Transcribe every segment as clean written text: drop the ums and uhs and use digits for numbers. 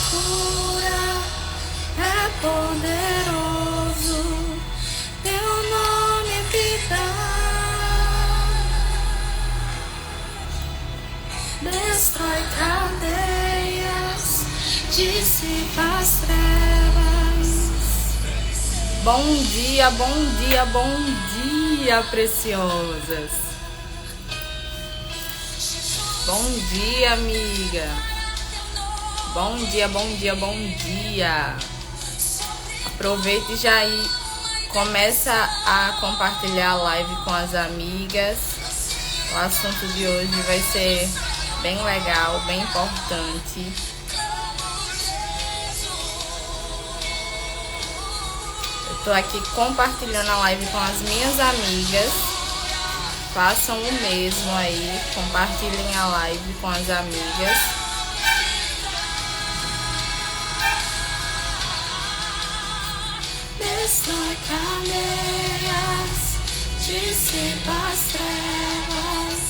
cura, é poderoso, teu nome é vida. Destrói cadeias, dissipa as trevas. Bom dia, bom dia, bom dia, preciosas. Bom dia, amiga. Bom dia, bom dia, bom dia. Aproveite já e começa a compartilhar a live com as amigas. O assunto de hoje vai ser bem legal, bem importante. Eu tô aqui compartilhando a live com as minhas amigas. Façam o mesmo aí, compartilhem a live com as amigas. Destrói cadeias, dissipa as trevas.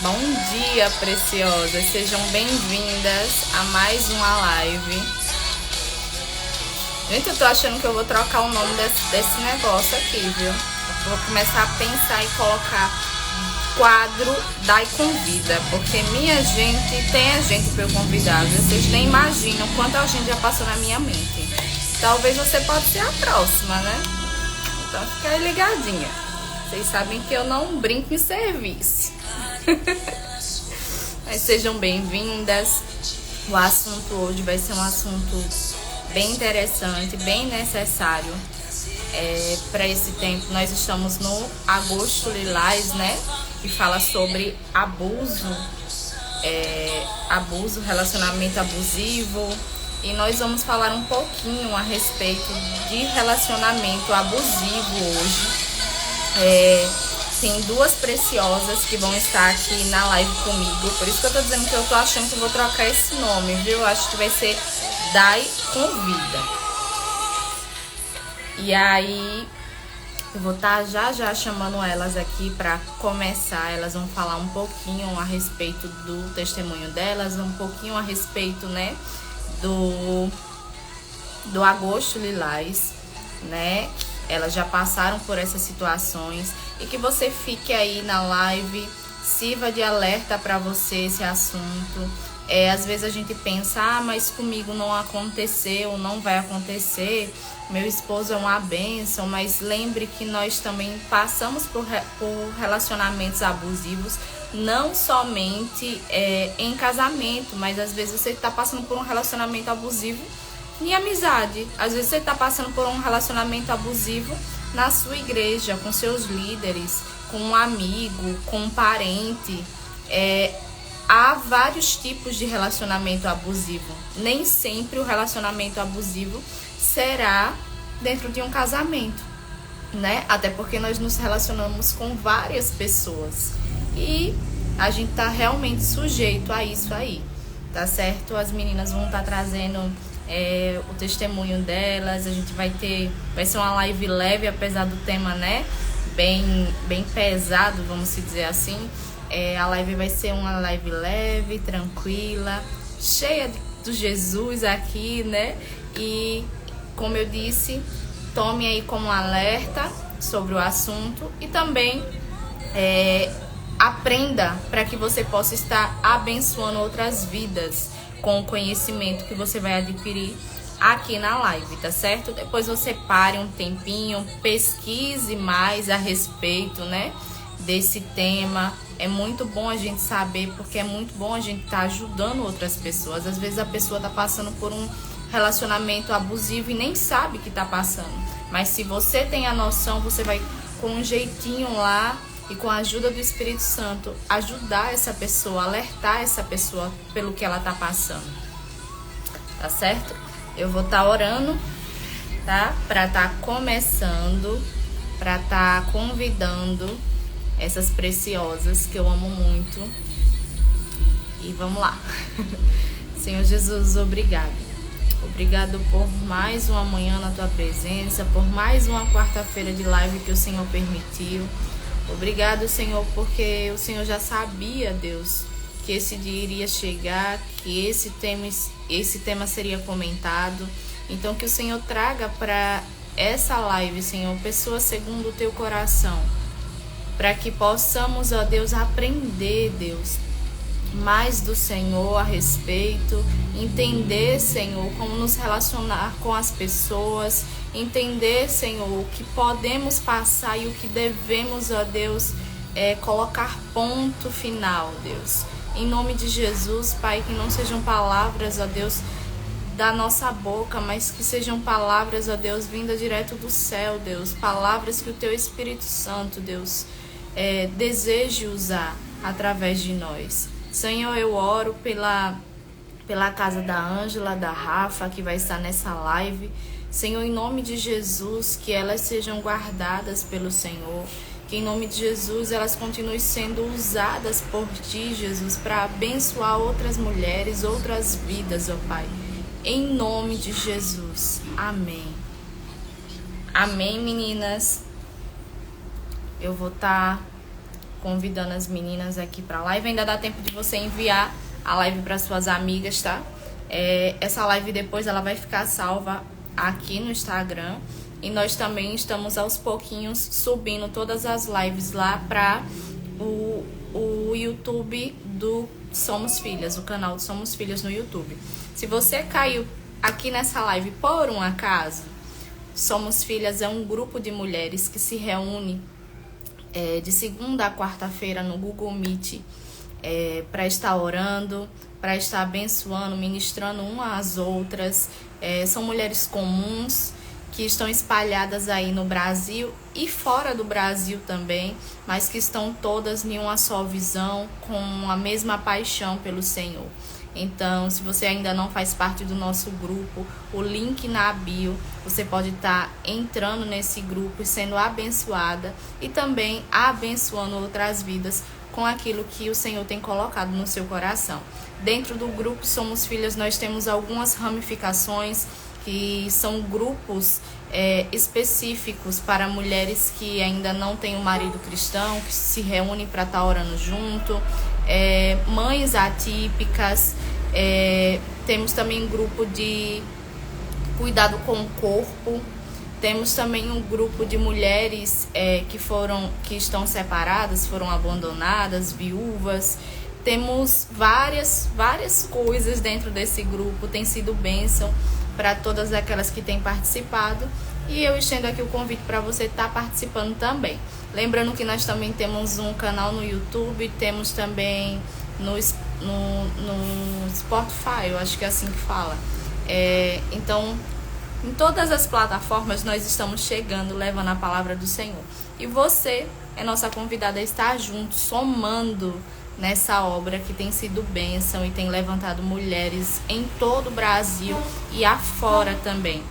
Bom dia, preciosas, sejam bem-vindas a mais uma live. Gente, eu tô achando que eu vou trocar o nome desse negócio aqui, viu? Eu vou começar a pensar e colocar quadro Dai Convida, porque minha gente, tem a gente pra eu convidar, viu? Vocês nem imaginam quanta gente já passou na minha mente. Talvez você pode ser a próxima, né? Então fica aí ligadinha. Vocês sabem que eu não brinco em serviço. Mas sejam bem-vindas. O assunto hoje vai ser um assunto bem interessante, bem necessário para esse tempo. Nós estamos no Agosto Lilás, né? Que fala sobre abuso, relacionamento abusivo. E nós vamos falar um pouquinho a respeito de relacionamento abusivo hoje. Tem duas preciosas que vão estar aqui na live comigo. Por isso que eu tô dizendo que eu tô achando que eu vou trocar esse nome, viu? Eu acho que vai ser Dai Convida. E aí eu vou estar já chamando elas aqui para começar. Elas vão falar um pouquinho a respeito do testemunho delas, um pouquinho a respeito, né, do Agosto Lilás, né? Elas já passaram por essas situações e que você fique aí na live, sirva de alerta para você esse assunto. Às vezes a gente pensa, mas comigo não aconteceu, não vai acontecer, meu esposo é uma bênção, mas lembre que nós também passamos por relacionamentos abusivos, não somente em casamento, mas às vezes você está passando por um relacionamento abusivo em amizade, às vezes você está passando por um relacionamento abusivo na sua igreja, com seus líderes, com um amigo, com um parente. Há vários tipos de relacionamento abusivo. Nem sempre o relacionamento abusivo será dentro de um casamento, né? Até porque nós nos relacionamos com várias pessoas e a gente tá realmente sujeito a isso aí, tá certo? As meninas vão estar trazendo o testemunho delas. A gente vai ser uma live leve, apesar do tema, né, bem pesado, vamos dizer assim. A live vai ser uma live leve, tranquila, cheia do Jesus aqui, né? E, como eu disse, tome aí como alerta sobre o assunto e também aprenda para que você possa estar abençoando outras vidas com o conhecimento que você vai adquirir aqui na live, tá certo? Depois você pare um tempinho, pesquise mais a respeito, né, desse tema. É muito bom a gente saber, porque é muito bom a gente estar ajudando outras pessoas. Às vezes a pessoa está passando por um relacionamento abusivo e nem sabe que está passando. Mas se você tem a noção, você vai com um jeitinho lá e com a ajuda do Espírito Santo ajudar essa pessoa, alertar essa pessoa pelo que ela está passando. Tá certo? Eu vou estar orando, tá? Para estar começando, para estar convidando essas preciosas que eu amo muito. E vamos lá. Senhor Jesus, obrigado. Obrigado por mais uma manhã na tua presença, por mais uma quarta-feira de live que o Senhor permitiu. Obrigado, Senhor, porque o Senhor já sabia, Deus, que esse dia iria chegar, que esse tema seria comentado. Então, que o Senhor traga para essa live, Senhor, pessoas segundo o teu coração, para que possamos, ó Deus, aprender, Deus, mais do Senhor a respeito, entender, Senhor, como nos relacionar com as pessoas, entender, Senhor, o que podemos passar e o que devemos, ó Deus, colocar ponto final, Deus. Em nome de Jesus, Pai, que não sejam palavras, ó Deus, da nossa boca, mas que sejam palavras, ó Deus, vindas direto do céu, Deus. Palavras que o Teu Espírito Santo, Deus, deseje usar através de nós. Senhor, eu oro pela casa da Ângela, da Rafa, que vai estar nessa live. Senhor, em nome de Jesus, que elas sejam guardadas pelo Senhor. Que em nome de Jesus elas continuem sendo usadas por Ti, Jesus, para abençoar outras mulheres, outras vidas, ó Pai. Em nome de Jesus. Amém. Amém, meninas. Eu vou estar convidando as meninas aqui para a live. Ainda dá tempo de você enviar a live para suas amigas, tá? Essa live depois ela vai ficar salva aqui no Instagram. E nós também estamos aos pouquinhos subindo todas as lives lá para o YouTube do Somos Filhas, o canal do Somos Filhas no YouTube. Se você caiu aqui nessa live por um acaso, Somos Filhas é um grupo de mulheres que se reúne de segunda a quarta-feira no Google Meet para estar orando, para estar abençoando, ministrando umas às outras. São mulheres comuns que estão espalhadas aí no Brasil e fora do Brasil também, mas que estão todas em uma só visão, com a mesma paixão pelo Senhor. Então, se você ainda não faz parte do nosso grupo, o link na bio, você pode estar entrando nesse grupo e sendo abençoada e também abençoando outras vidas com aquilo que o Senhor tem colocado no seu coração. Dentro do grupo Somos Filhas, nós temos algumas ramificações, que são grupos específicos para mulheres que ainda não têm um marido cristão, que se reúnem para estar orando junto, mães atípicas, temos também um grupo de cuidado com o corpo, temos também um grupo de mulheres que estão separadas, foram abandonadas, viúvas. Temos várias coisas dentro desse grupo, tem sido bênção para todas aquelas que têm participado. E eu estendo aqui o convite para você estar participando também. Lembrando que nós também temos um canal no YouTube, temos também no Spotify, eu acho que é assim que fala. Então, em todas as plataformas nós estamos chegando, levando a palavra do Senhor. E você é nossa convidada a estar junto, somando nessa obra que tem sido bênção e tem levantado mulheres em todo o Brasil e afora também.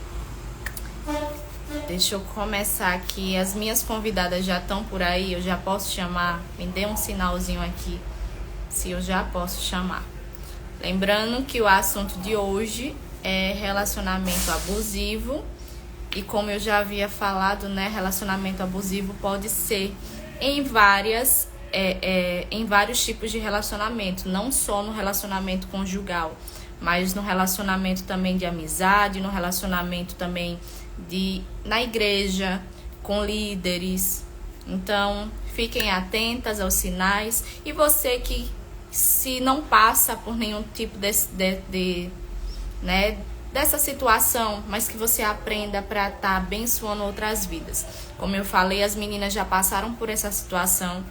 Deixa eu começar aqui. As minhas convidadas já estão por aí, eu já posso chamar? Me dê um sinalzinho aqui se eu já posso chamar. Lembrando que o assunto de hoje é relacionamento abusivo. E como eu já havia falado, né, relacionamento abusivo pode ser em vários tipos de relacionamento, não só no relacionamento conjugal, mas no relacionamento também de amizade, no relacionamento também na igreja, com líderes. Então, fiquem atentas aos sinais. E você que se não passa por nenhum tipo dessa situação, mas que você aprenda para estar abençoando outras vidas. Como eu falei, as meninas já passaram por essa situação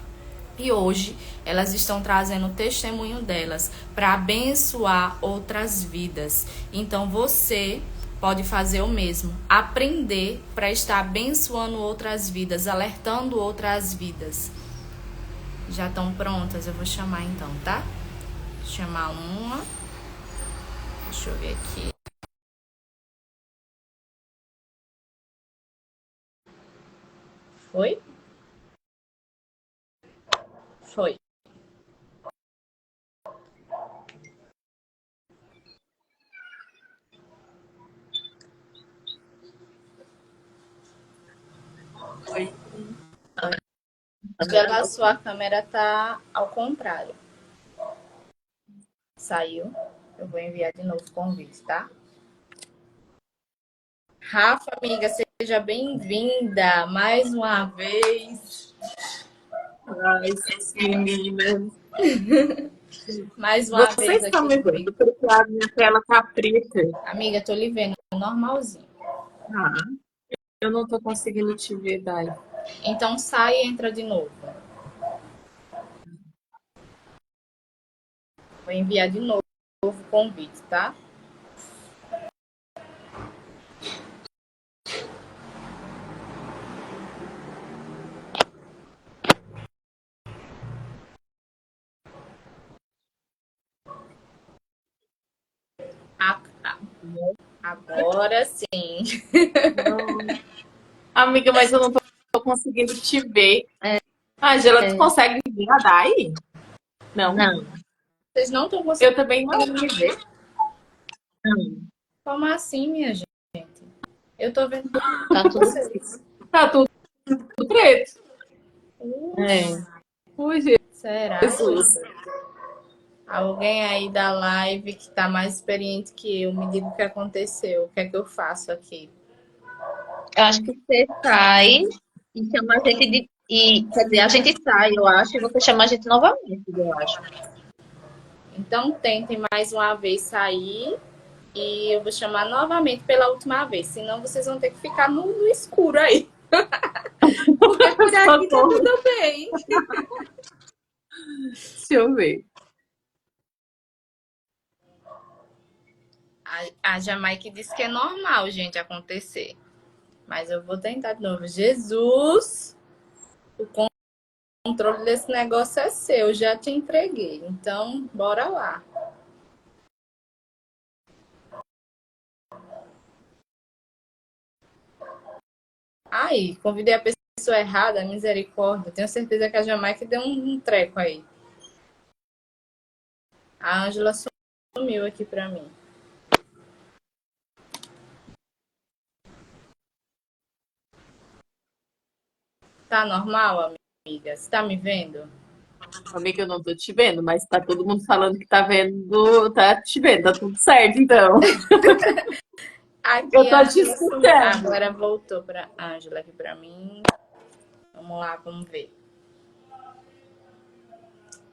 e hoje elas estão trazendo o testemunho delas para abençoar outras vidas. Então você pode fazer o mesmo, aprender para estar abençoando outras vidas, alertando outras vidas. Já estão prontas? Eu vou chamar então, tá? Vou chamar uma. Deixa eu ver aqui. Foi? Foi. Foi. Angela, a sua câmera tá ao contrário. Saiu. Eu vou enviar de novo o convite, tá? Rafa, amiga, seja bem-vinda mais uma vez. Ai, essas meninas. Mais uma Vocês vez estão aqui me comigo. vendo, porque a minha tela tá preta. Amiga, tô lhe vendo normalzinho. Ah, eu não tô conseguindo te ver, Dai. Então sai e entra de novo. Vou enviar de novo o convite, tá? Agora sim. Não. Amiga, mas eu não tô conseguindo te ver. Angela, tu consegue ver a Dai? Não. Não, Vocês não estão Eu conseguindo também não. me ver? não, Como assim, minha gente? Eu tô vendo tá tudo. vocês. Tá tudo preto. É, Ui, Será, Jesus. gente? Alguém aí da live que tá mais experiente que eu, me diga o que aconteceu. O que é que eu faço aqui? eu acho que você sai e chama a gente de. E, quer dizer, a gente sai, eu acho, e você chama a gente novamente, eu acho. Então, tentem mais uma vez sair e eu vou chamar novamente pela última vez. Senão, vocês vão ter que ficar no escuro aí. Porque por aqui tá Socorro. tudo bem. Deixa eu ver. A Jamaica disse que é normal, gente, acontecer. Mas eu vou tentar de novo. Jesus, o controle desse negócio é seu. Eu já te entreguei. Então, bora lá. Aí, convidei a pessoa errada, misericórdia. Tenho certeza que a Jamaica deu um treco aí. A Ângela sumiu aqui pra mim. Tá normal, amiga? Você tá me vendo? Amiga, eu não tô te vendo, mas tá todo mundo falando que tá vendo, tá te vendo, tá tudo certo, então. Eu Aqui tô a te Ângela sumiu. escutando. Agora voltou pra Ângela aqui pra mim. Vamos lá, vamos ver.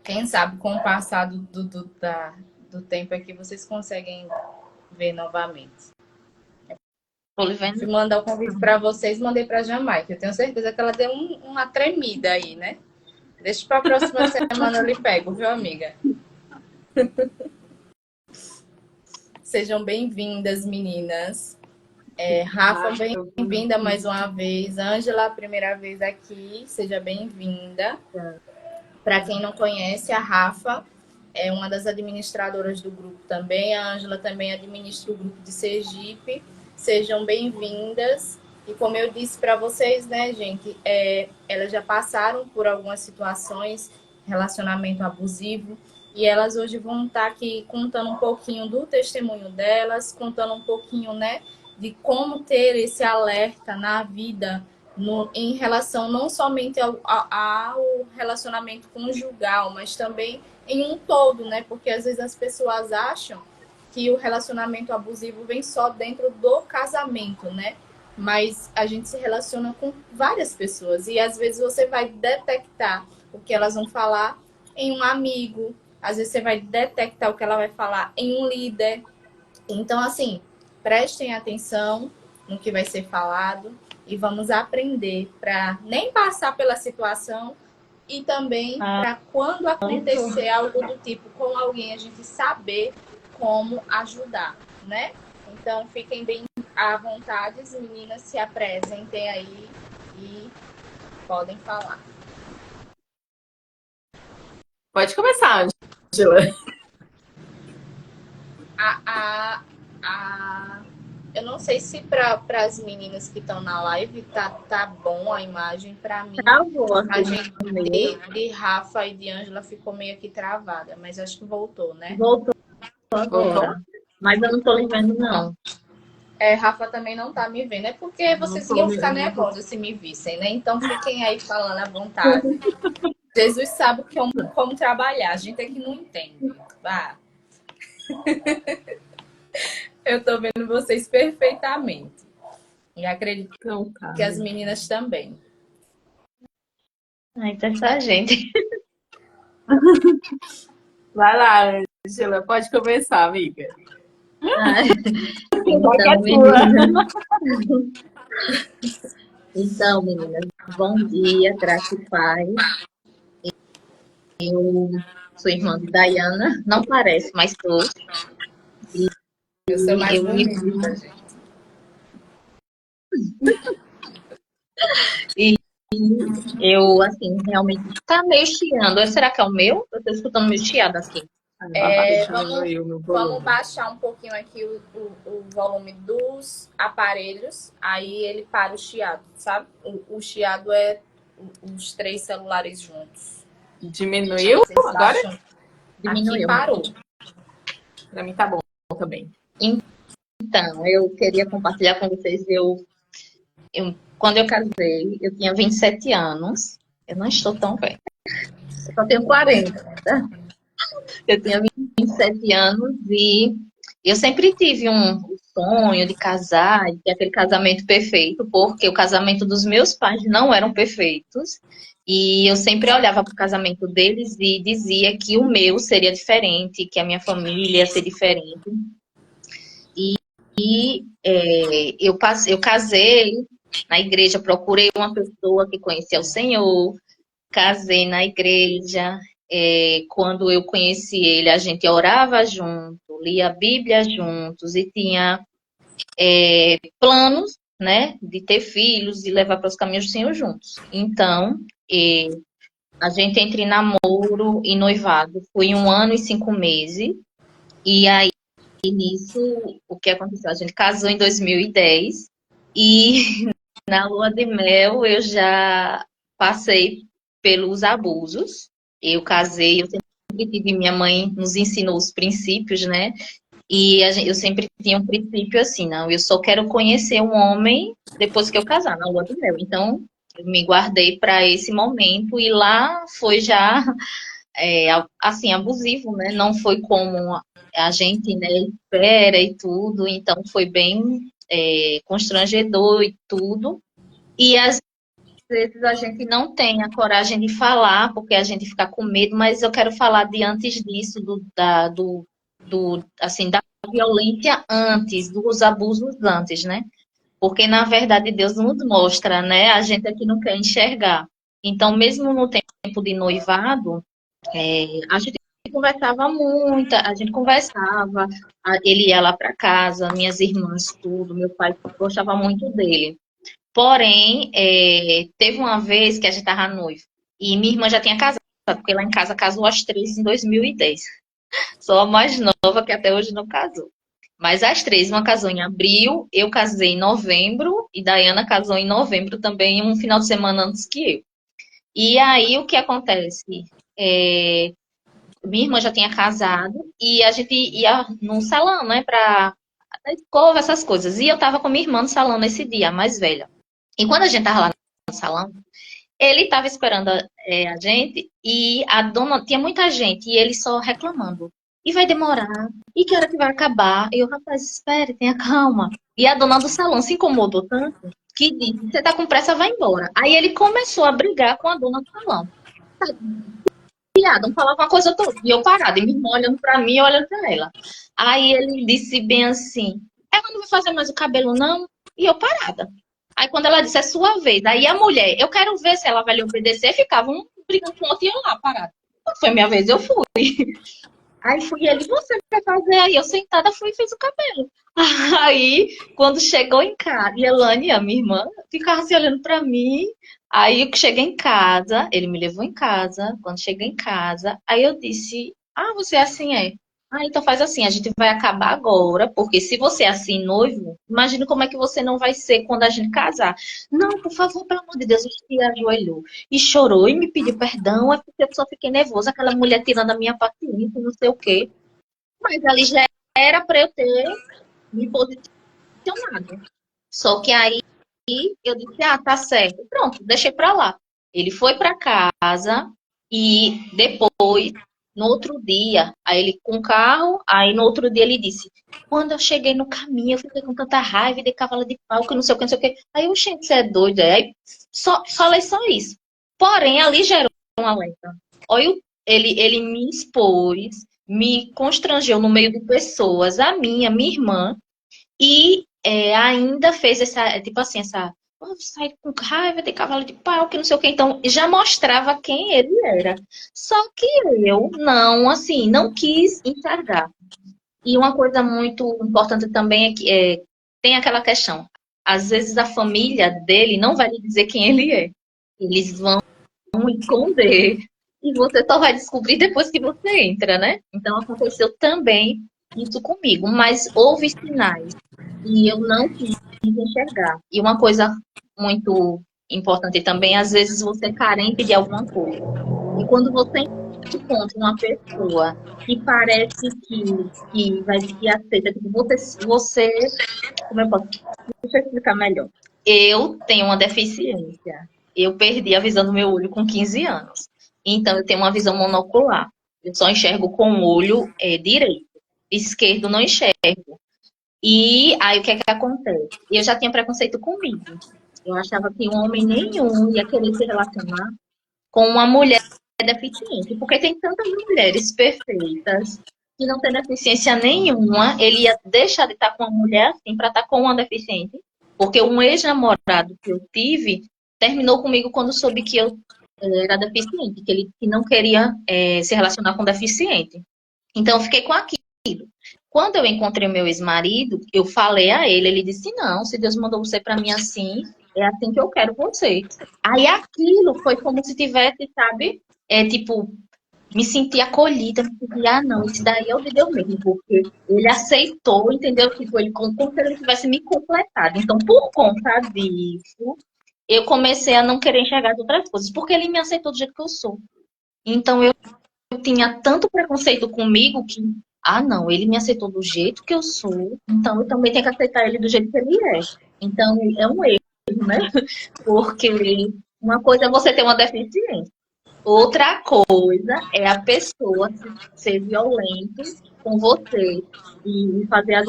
Quem sabe com o passar do tempo aqui vocês conseguem ver novamente. Tô lhe vendo. Fui mandar o convite pra vocês, mandei pra Jamaica. Eu tenho certeza que ela deu uma tremida aí, né? Deixa pra próxima semana eu lhe pego, viu, amiga? Sejam bem-vindas, meninas. Rafa, bem-vinda mais uma vez. Ângela, primeira vez aqui. Seja bem-vinda. Para quem não conhece, a Rafa é uma das administradoras do grupo também. A Ângela também administra o grupo de Sergipe. Sejam bem-vindas. E como eu disse para vocês, né, gente, elas já passaram por algumas situações, relacionamento abusivo, e elas hoje vão estar aqui contando um pouquinho do testemunho delas, contando um pouquinho, né, de como ter esse alerta na vida em relação não somente ao relacionamento conjugal, mas também em um todo, né? Porque às vezes as pessoas acham que o relacionamento abusivo vem só dentro do casamento, né? Mas a gente se relaciona com várias pessoas e às vezes você vai detectar o que elas vão falar em um amigo, às vezes você vai detectar o que ela vai falar em um líder. Então, assim, prestem atenção no que vai ser falado e vamos aprender para nem passar pela situação e também para quando acontecer algo do tipo com alguém, a gente saber como ajudar, né? Então, fiquem bem à vontade, as meninas se apresentem aí e podem falar. Pode começar, Angela. Eu não sei se para as meninas que estão na live tá bom a imagem. Para mim, Travou a aqui gente no meio. de Rafa e de Ângela ficou meio que travada, mas acho que voltou, né? Voltou Voltou? agora. Mas eu não tô lhe vendo, não. Rafa também não tá me vendo. É porque vocês iam ficar nervosas se me vissem, né? Então fiquem aí falando à vontade. Jesus sabe como trabalhar. A gente é que não entende. Vá. Eu tô vendo vocês perfeitamente. E acredito que as meninas também. Ai, tá só a gente. Vai lá, Angela, pode começar, amiga. Ai, Então, então, meninas, bom dia, graça e paz. Eu sou irmã de Dayana, não parece, mas sou. Eu sou mais Eu bonita, gente. Eu, assim, realmente tá meio chiando. Será que é o meu? Eu tô escutando meio chiado aqui. Vamos baixar um pouquinho aqui o volume dos aparelhos. Aí ele para o chiado, sabe? O chiado é os 3 celulares juntos. Diminuiu agora? Diminuiu. Aqui parou. Pra mim tá bom também. Então, eu queria compartilhar com vocês. Quando eu casei, eu tinha 27 anos. Eu não estou tão velha. Eu só tenho 40. Eu tinha 27 anos e eu sempre tive um sonho de casar, de ter aquele casamento perfeito, porque o casamento dos meus pais não eram perfeitos. E eu sempre olhava para o casamento deles e dizia que o meu seria diferente, que a minha família ia ser diferente. Eu casei na igreja, procurei uma pessoa que conhecia o Senhor, casei na igreja. Quando eu conheci ele, a gente orava junto, lia a Bíblia juntos e tinha planos, né, de ter filhos e levar para os caminhos do Senhor juntos. Então, a gente entre namoro e noivado foi 1 ano e 5 meses. E aí, nisso, o que aconteceu? A gente casou em 2010 e na lua de mel eu já passei pelos abusos. Eu casei, eu sempre tive, minha mãe nos ensinou os princípios, né? E eu sempre tinha um princípio assim, não, eu só quero conhecer um homem depois que eu casar, na lua de mel. Então, eu me guardei para esse momento e lá foi já, assim, abusivo, né? Não foi como a gente, né, espera e tudo. Então, foi bem constrangedor e tudo. E às vezes a gente não tem a coragem de falar, porque a gente fica com medo, mas eu quero falar de antes disso, assim, da violência antes, dos abusos antes, né? Porque, na verdade, Deus nos mostra, né? A gente aqui não quer enxergar. Então, mesmo no tempo de noivado, a gente conversava muito, a gente conversava, ele ia lá para casa, minhas irmãs, tudo, meu pai gostava muito dele. Porém, teve uma vez que a gente estava noivo e minha irmã já tinha casado, porque lá em casa casou as 3 em 2010. Sou a mais nova que até hoje não casou. Mas as 3, uma casou em abril, eu casei em novembro e Dayana casou em novembro também, um final de semana antes que eu. E aí o que acontece? Minha irmã já tinha casado e a gente ia num salão, né, pra escova, essas coisas. E eu tava com minha irmã no salão nesse dia, a mais velha. E quando a gente tava lá no salão, ele tava esperando a gente e a dona, tinha muita gente e ele só reclamando. E vai demorar, e que hora que vai acabar? E eu, rapaz, espere, tenha calma. E a dona do salão se incomodou tanto que disse, você tá com pressa, vai embora. Aí ele começou a brigar com a dona do salão. Piada, não falava uma coisa toda. E eu parada, e minha irmã olhando pra mim e olhando pra ela. Aí ele disse bem assim, ela não vai fazer mais o cabelo, não? E eu parada. Aí quando ela disse, é sua vez. Aí a mulher, eu quero ver se ela vai lhe obedecer, ficava um brigando com o outro e eu lá, parada. Quando foi minha vez, eu fui. Aí fui ele, você vai fazer? Aí eu sentada fui e fiz o cabelo. Aí, quando chegou em casa, e Elane, a minha irmã, ficava se olhando pra mim. Aí eu cheguei em casa, ele me levou em casa. Quando cheguei em casa, aí eu disse, você assim é. Então faz assim, a gente vai acabar agora, porque se você é assim, noivo, imagina como é que você não vai ser quando a gente casar. Não, por favor, pelo amor de Deus, ele ajoelhou e chorou e me pediu perdão, é porque eu só fiquei nervosa, aquela mulher tirando a minha paciência, não sei o quê. Mas ali já era para eu ter me posicionado decepcionado. Só que aí eu disse, ah, tá certo. Pronto, deixei pra lá. Ele foi pra casa e depois, no outro dia, aí ele com o carro, aí no outro dia ele disse, quando eu cheguei no caminho, eu fiquei com tanta raiva de cavalo de pau, que não sei o que, não sei o que. Aí eu, gente, você é doido. Aí falei só isso. Porém, ali gerou um alerta. Olha, ele me expôs, me constrangeu no meio de pessoas, a minha irmã, e ainda fez essa, tipo assim, essa. "Oh, sair com raiva de cavalo de pau, que não sei o que. Então, já mostrava quem ele era. Só que eu não, assim, não quis enxergar. E uma coisa muito importante também é que tem aquela questão. Às vezes a família dele não vai lhe dizer quem ele é. Eles vão esconder. E você só vai descobrir depois que você entra, né? Então aconteceu também isso comigo. Mas houve sinais. E eu não quis enxergar. E uma coisa muito importante também, às vezes você é carente de alguma coisa. E quando você encontra uma pessoa que parece que vai te aceita, tipo, como eu posso? Deixa eu explicar melhor. Eu tenho uma deficiência. Eu perdi a visão do meu olho com 15 anos. Então, eu tenho uma visão monocular. Eu só enxergo com o olho direito. Esquerdo não enxergo. E aí, o que é que acontece? Eu já tinha preconceito comigo. Eu achava que um homem nenhum ia querer se relacionar com uma mulher deficiente. Porque tem tantas mulheres perfeitas que não tem deficiência nenhuma. Ele ia deixar de estar com uma mulher assim para estar com uma deficiente. Porque um ex-namorado que eu tive terminou comigo quando soube que eu era deficiente, que não queria se relacionar com deficiente. Então, eu fiquei com aquilo. Quando eu encontrei meu ex-marido, eu falei a ele, ele disse, não, se Deus mandou você para mim assim, é assim que eu quero você. Aí aquilo foi como se tivesse, sabe, tipo, me senti acolhida, me senti, ah, não, isso daí é o de Deus mesmo, porque ele aceitou, entendeu? Tipo, ele como se ele tivesse me completado. Então, por conta disso, eu comecei a não querer enxergar as outras coisas, porque ele me aceitou do jeito que eu sou. Então, eu tinha tanto preconceito comigo que, ah, não, ele me aceitou do jeito que eu sou, então eu também tenho que aceitar ele do jeito que ele é. Então, é um erro, né? Porque uma coisa é você ter uma deficiência, outra coisa é a pessoa ser violento com você e fazer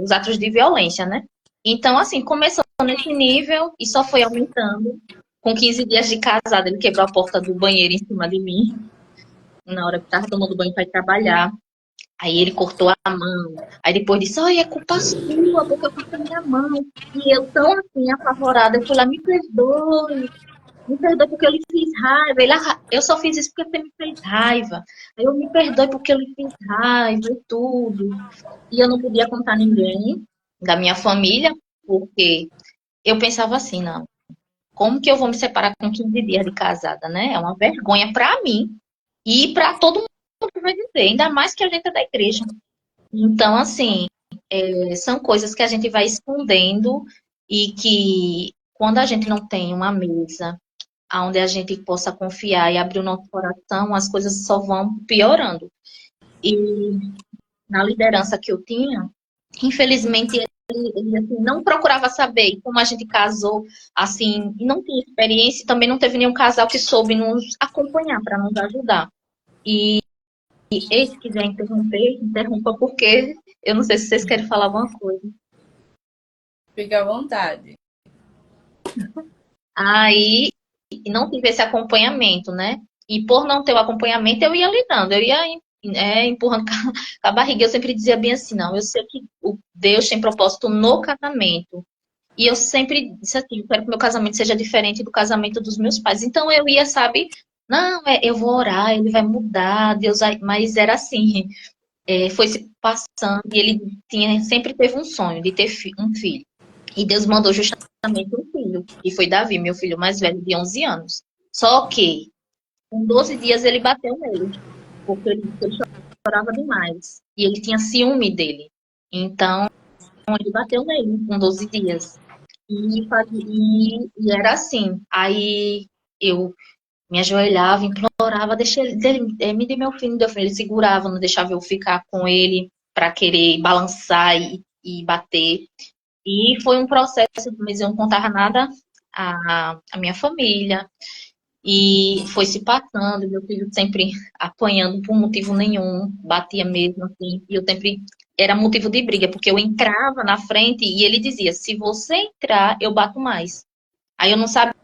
os atos de violência, né? Então, assim, começou nesse nível e só foi aumentando. Com 15 dias de casada, ele quebrou a porta do banheiro em cima de mim, na hora que eu tava tomando banho para ir trabalhar. Aí ele cortou a mão. Aí depois disse, olha, é culpa sua, porque eu cortei minha mão. E eu tão assim, apavorada, eu fui lá, me perdoe porque eu lhe fiz raiva. Ele, eu só fiz isso porque você me fez raiva. Aí eu me perdoe porque eu lhe fiz raiva e tudo. E eu não podia contar ninguém da minha família, porque eu pensava assim, não, como que eu vou me separar com 15 dias de casada, né? É uma vergonha para mim e para todo mundo que vai dizer, ainda mais que a gente é da igreja. Então, assim, são coisas que a gente vai escondendo e que quando a gente não tem uma mesa onde a gente possa confiar e abrir o nosso coração, as coisas só vão piorando. E na liderança que eu tinha, infelizmente, ele assim, não procurava saber. E como a gente casou, assim, e não tinha experiência, também não teve nenhum casal que soube nos acompanhar para nos ajudar. E se quiser interromper, interrompa, porque eu não sei se vocês querem falar alguma coisa. Fica à vontade. Aí, não tive esse acompanhamento, né? E por não ter o acompanhamento, eu ia lidando, eu ia empurrando com a barriga. Eu sempre dizia bem assim, não, eu sei que o Deus tem propósito no casamento. E eu sempre disse assim, eu quero que meu casamento seja diferente do casamento dos meus pais. Então eu ia, sabe, não, eu vou orar, ele vai mudar, Deus vai... Mas era assim, foi se passando e ele sempre teve um sonho de ter um filho. E Deus mandou justamente um filho, que foi Davi, meu filho mais velho, de 11 anos. Só que, com 12 dias, ele bateu nele, porque ele chorava demais. E ele tinha ciúme dele. Então, ele bateu nele com 12 dias. E era assim. Aí eu me ajoelhava, implorava, deixa ele, me dê meu filho, Ele segurava, não deixava eu ficar com ele para querer balançar e bater. E foi um processo, mas eu não contava nada à minha família. E foi se passando, meu filho sempre apanhando por motivo nenhum, batia mesmo, assim, e eu sempre era motivo de briga, porque eu entrava na frente e ele dizia, se você entrar, eu bato mais. Aí eu não sabia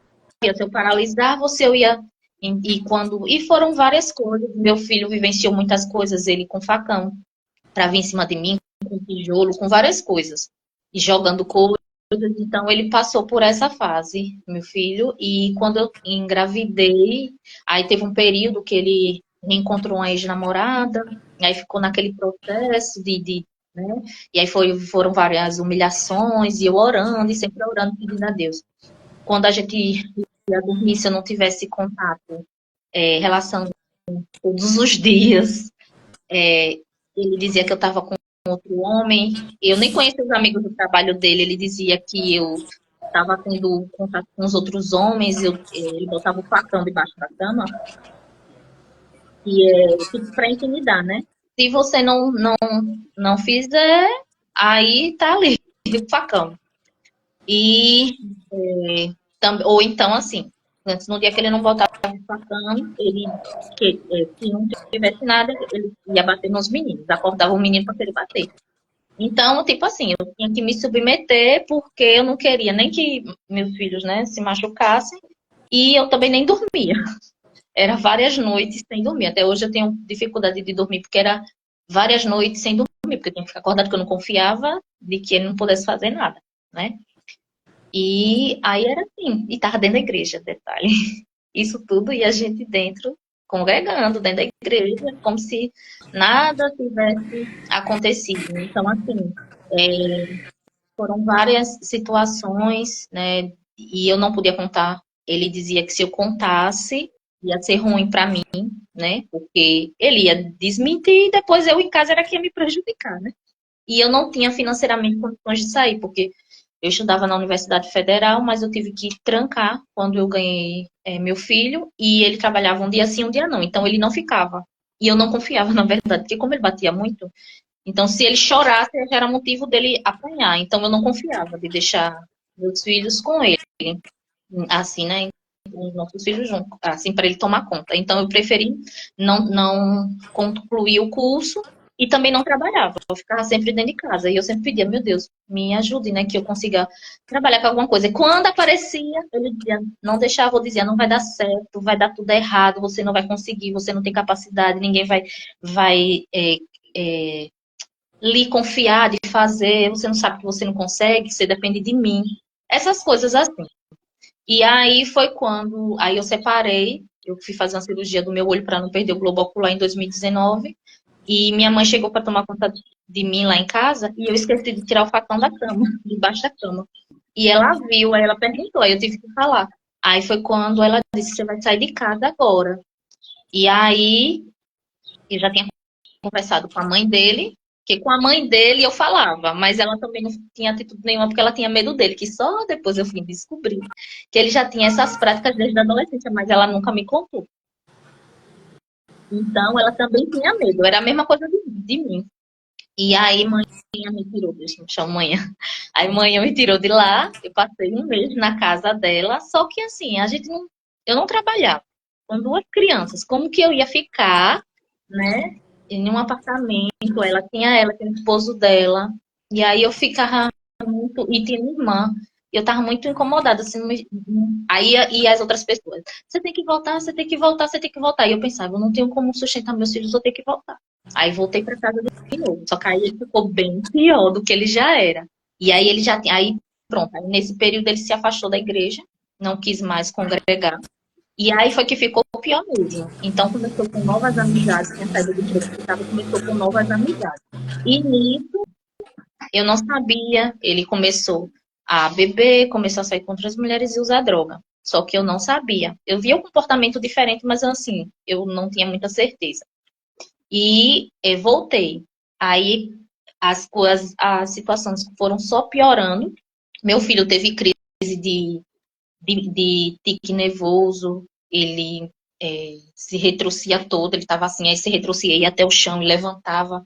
se eu paralisava ou se eu ia. E foram várias coisas. Meu filho vivenciou muitas coisas, ele com facão, para vir em cima de mim, com tijolo, com várias coisas. E jogando coisas. Então, ele passou por essa fase, meu filho. E quando eu engravidei, aí teve um período que ele reencontrou uma ex-namorada, aí ficou naquele processo né? E aí foram várias humilhações, e eu orando, e sempre orando, pedindo a Deus. Quando a gente ia dormir, se eu não tivesse contato, relação todos os dias, ele dizia que eu estava com outro homem. Eu nem conhecia os amigos do trabalho dele. Ele dizia que eu estava tendo contato com os outros homens. Ele botava o facão debaixo da cama. E é tipo para intimidar, né? Se você não fizer, aí tá ali, o facão. E, ou então, assim, antes, no dia que ele não botava o facão, se não tivesse nada, ele ia bater nos meninos, acordava o menino para ele bater. Então, tipo assim, eu tinha que me submeter porque eu não queria nem que meus filhos, né, se machucassem e eu também nem dormia. Era várias noites sem dormir. Até hoje eu tenho dificuldade de dormir porque era várias noites sem dormir, porque eu tinha que ficar acordada porque eu não confiava de que ele não pudesse fazer nada, né? E aí era assim, e tava dentro da igreja, detalhe. Isso tudo e a gente dentro, congregando dentro da igreja, como se nada tivesse acontecido. Então, assim, foram várias situações, né? E eu não podia contar. Ele dizia que se eu contasse, ia ser ruim para mim, né? Porque ele ia desmentir e depois eu em casa era que ia me prejudicar, né? E eu não tinha financeiramente condições de sair, porque eu estudava na Universidade Federal, mas eu tive que trancar quando eu ganhei meu filho, e ele trabalhava um dia sim, um dia não. Então ele não ficava. E eu não confiava, na verdade, porque como ele batia muito, então se ele chorasse, já era motivo dele apanhar. Então eu não confiava de deixar meus filhos com ele, assim, né? Os nossos filhos juntos, assim, para ele tomar conta. Então eu preferi não concluir o curso e também não trabalhava. Eu ficava sempre dentro de casa. E eu sempre pedia, meu Deus, me ajude, né? Que eu consiga trabalhar com alguma coisa. E quando aparecia, ele dizia, não deixava, eu dizia, não vai dar certo, vai dar tudo errado, você não vai conseguir, você não tem capacidade, ninguém vai lhe confiar de fazer, você não sabe que você não consegue, você depende de mim. Essas coisas assim. E aí foi quando aí eu separei, eu fui fazer uma cirurgia do meu olho para não perder o globo ocular em 2019. E minha mãe chegou para tomar conta de mim lá em casa e eu esqueci de tirar o facão da cama, debaixo da cama. E ela viu, aí ela perguntou, aí eu tive que falar. Aí foi quando ela disse: você vai sair de casa agora. E aí eu já tinha conversado com a mãe dele, que com a mãe dele eu falava, mas ela também não tinha atitude nenhuma porque ela tinha medo dele, que só depois eu vim descobrir que ele já tinha essas práticas desde a adolescência, mas ela nunca me contou. Então ela também tinha medo, era a mesma coisa de mim. E aí mãe me tirou, deixa eu me chamar manhã. Aí mãe me tirou de lá, eu passei um mês na casa dela, só que assim, eu não trabalhava com duas crianças, como que eu ia ficar, né, em um apartamento, ela tinha o esposo dela, e aí eu ficava muito, e tinha minha irmã, e eu tava muito incomodada, assim, aí e as outras pessoas, você tem que voltar, você tem que voltar, você tem que voltar, e eu pensava, eu não tenho como sustentar meus filhos, eu tenho que voltar. Aí voltei para casa de novo, só que aí ele ficou bem pior do que ele já era. E aí ele já tinha, aí pronto, aí nesse período ele se afastou da igreja, não quis mais congregar. E aí foi que ficou pior mesmo. Então começou com novas amizades, tinha saído do grupo que estava, começou com novas amizades. E nisso eu não sabia, ele começou a beber, começou a sair com outras mulheres e usar droga. Só que eu não sabia. Eu via um comportamento diferente, mas assim, eu não tinha muita certeza. E voltei. Aí as situações foram só piorando. Meu filho teve crise de tique nervoso, ele se retrocia todo, ele estava assim, aí se retrocia, ia até o chão e levantava.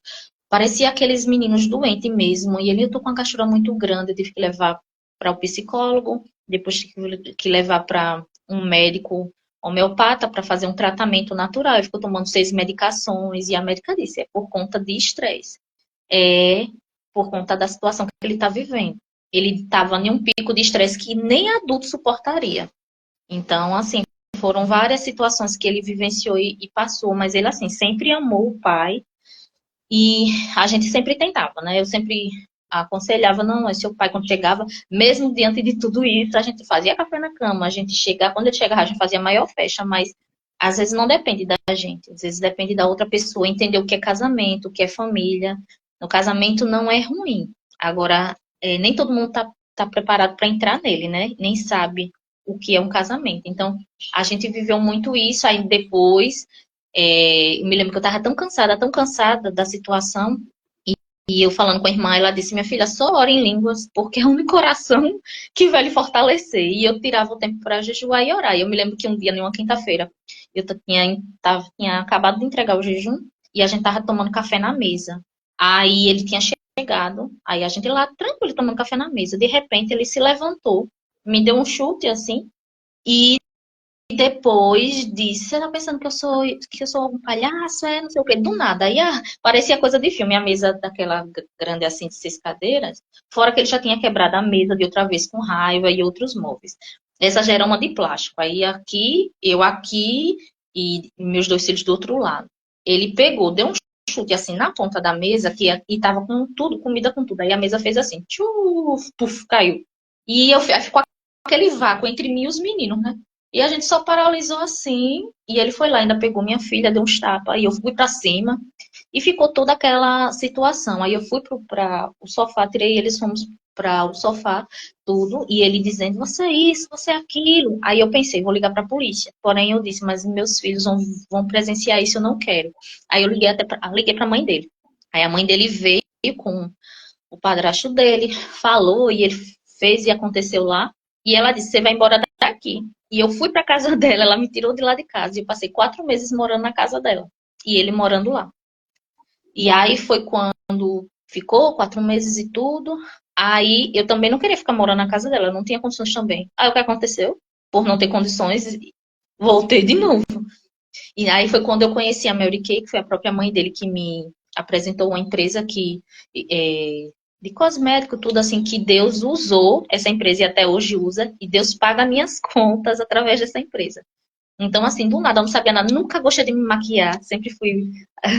parecia aqueles meninos doentes mesmo. E ele, eu tô com uma cachorra muito grande, eu tive que levar para o psicólogo, depois tive que levar para um médico homeopata para fazer um tratamento natural. Ele ficou tomando 6 medicações e a médica disse, é por conta de estresse. É por conta da situação que ele está vivendo. Ele estava em um pico de estresse que nem adulto suportaria. Então, assim, foram várias situações que ele vivenciou e passou, mas ele, assim, sempre amou o pai e a gente sempre tentava, né? Eu sempre aconselhava, não, é seu pai quando chegava, mesmo diante de tudo isso, a gente fazia café na cama, a gente chegava, quando ele chegava, a gente fazia a maior festa, mas às vezes não depende da gente, às vezes depende da outra pessoa entender o que é casamento, o que é família. No casamento não é ruim. Agora, nem todo mundo tá preparado para entrar nele, né? Nem sabe o que é um casamento. Então, a gente viveu muito isso, aí depois, eu me lembro que eu estava tão cansada da situação, e eu falando com a irmã, ela disse, minha filha, só ora em línguas, porque é o único coração que vai lhe fortalecer. E eu tirava o tempo para jejuar e orar. E eu me lembro que um dia, numa quinta-feira, eu tinha acabado de entregar o jejum, e a gente tava tomando café na mesa. Aí ele tinha chegado, aí a gente lá, tranquilo, tomando café na mesa. De repente, ele se levantou, me deu um chute, assim, e depois disse, você tá pensando que eu sou um palhaço, não sei o quê, do nada. Aí parecia coisa de filme, a mesa daquela grande assim de 6 cadeiras, fora que ele já tinha quebrado a mesa de outra vez com raiva e outros móveis. Essa já era uma de plástico. Aí aqui, eu aqui e meus 2 filhos do outro lado. Ele pegou, deu um chute assim na ponta da mesa e tava com tudo, comida com tudo. Aí a mesa fez assim, tchuf, puf, caiu. E ficou aquele vácuo entre mim e os meninos, né? E a gente só paralisou assim, e ele foi lá, ainda pegou minha filha, deu uns tapas, aí eu fui pra cima, e ficou toda aquela situação. Aí eu fui para o sofá, tirei eles, fomos para o sofá, tudo, e ele dizendo, você é isso, você é aquilo. Aí eu pensei, vou ligar para a polícia. Porém, eu disse, mas meus filhos vão presenciar isso, eu não quero. Aí eu liguei para a mãe dele. Aí a mãe dele veio com o padrasto dele, falou, e ele fez e aconteceu lá. E ela disse, você vai embora daqui. E eu fui para casa dela, ela me tirou de lá de casa. E eu passei 4 meses morando na casa dela. E ele morando lá. E aí foi quando ficou 4 meses e tudo. Aí eu também não queria ficar morando na casa dela, eu não tinha condições também. Aí o que aconteceu? Por não ter condições, voltei de novo. E aí foi quando eu conheci a Mary Kay, que foi a própria mãe dele que me apresentou uma empresa que de cosmético, tudo assim, que Deus usou essa empresa e até hoje usa, e Deus paga minhas contas através dessa empresa. Então, assim, do nada, eu não sabia nada, nunca gostei de me maquiar, sempre fui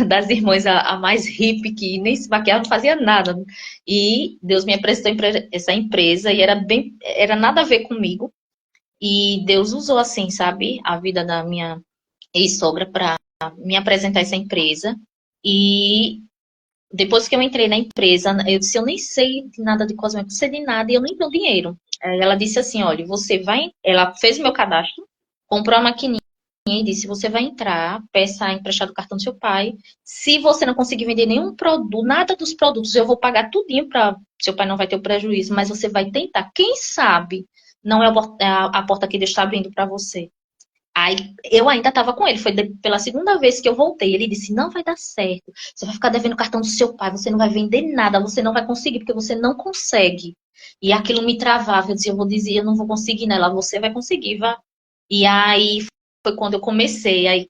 das irmãs a mais hippie, que nem se maquiava, não fazia nada. E Deus me apresentou essa empresa e era nada a ver comigo. E Deus usou, assim, sabe, a vida da minha ex-sogra para me apresentar essa empresa. E depois que eu entrei na empresa, eu disse, eu nem sei de nada de cosméticos, não sei de nada, e eu nem tenho dinheiro. Aí ela disse assim, olha, você vai... Ela fez o meu cadastro, comprou a maquininha e disse, você vai entrar, peça emprestado o cartão do seu pai. Se você não conseguir vender nenhum produto, nada dos produtos, eu vou pagar tudinho para seu pai não vai ter o prejuízo, mas você vai tentar. Quem sabe não é a porta que Deus está abrindo para você. Aí eu ainda estava com ele, foi pela segunda vez que eu voltei. Ele disse, não vai dar certo, você vai ficar devendo o cartão do seu pai, você não vai vender nada, você não vai conseguir, porque você não consegue. E aquilo me travava, eu dizia, eu não vou conseguir nela, você vai conseguir, vá. E aí foi quando eu comecei, aí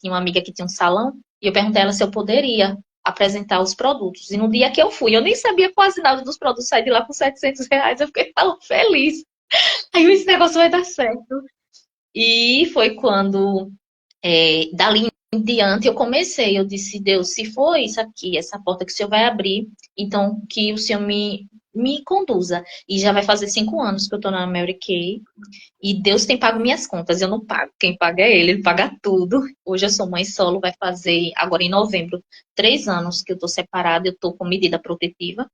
tinha uma amiga que tinha um salão, e eu perguntei a ela se eu poderia apresentar os produtos. E no dia que eu fui, eu nem sabia quase nada dos produtos, saí de lá com R$ 700, eu fiquei tão feliz. Aí esse negócio vai dar certo. E foi quando, dali em diante, eu comecei. Eu disse, Deus, se for isso aqui, essa porta que o Senhor vai abrir, então que o Senhor me conduza. E já vai fazer 5 anos que eu tô na Mary Kay. E Deus tem pago minhas contas, eu não pago. Quem paga é ele paga tudo. Hoje eu sou mãe solo, vai fazer, agora em novembro, 3 anos que eu tô separada, eu tô com medida protetiva.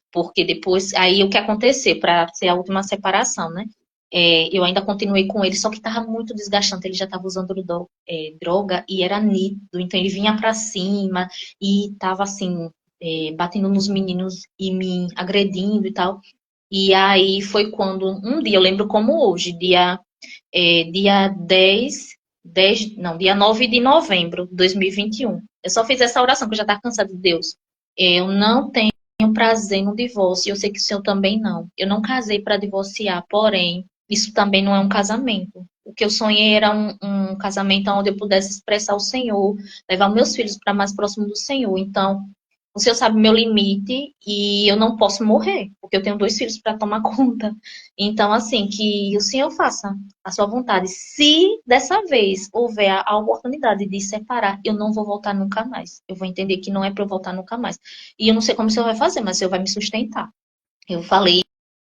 Porque depois, aí o que aconteceu, para ser a última separação, né? Eu ainda continuei com ele, só que estava muito desgastante. Ele já estava usando droga e era nítido. Então ele vinha para cima e estava assim, batendo nos meninos e me agredindo e tal. E aí foi quando, um dia, eu lembro como hoje, dia 10, não, dia 9 de novembro de 2021. Eu só fiz essa oração, que eu já estava cansada de Deus. Eu não tenho prazer no divórcio, e eu sei que o senhor também não. Eu não casei para divorciar, porém, isso também não é um casamento. O que eu sonhei era um casamento onde eu pudesse expressar o Senhor, levar meus filhos para mais próximo do Senhor. Então, o Senhor sabe meu limite e eu não posso morrer, porque eu tenho 2 filhos para tomar conta. Então, assim, que o Senhor faça a sua vontade. Se dessa vez houver a oportunidade de separar, eu não vou voltar nunca mais. Eu vou entender que não é para eu voltar nunca mais. E eu não sei como o Senhor vai fazer, mas o Senhor vai me sustentar. Eu falei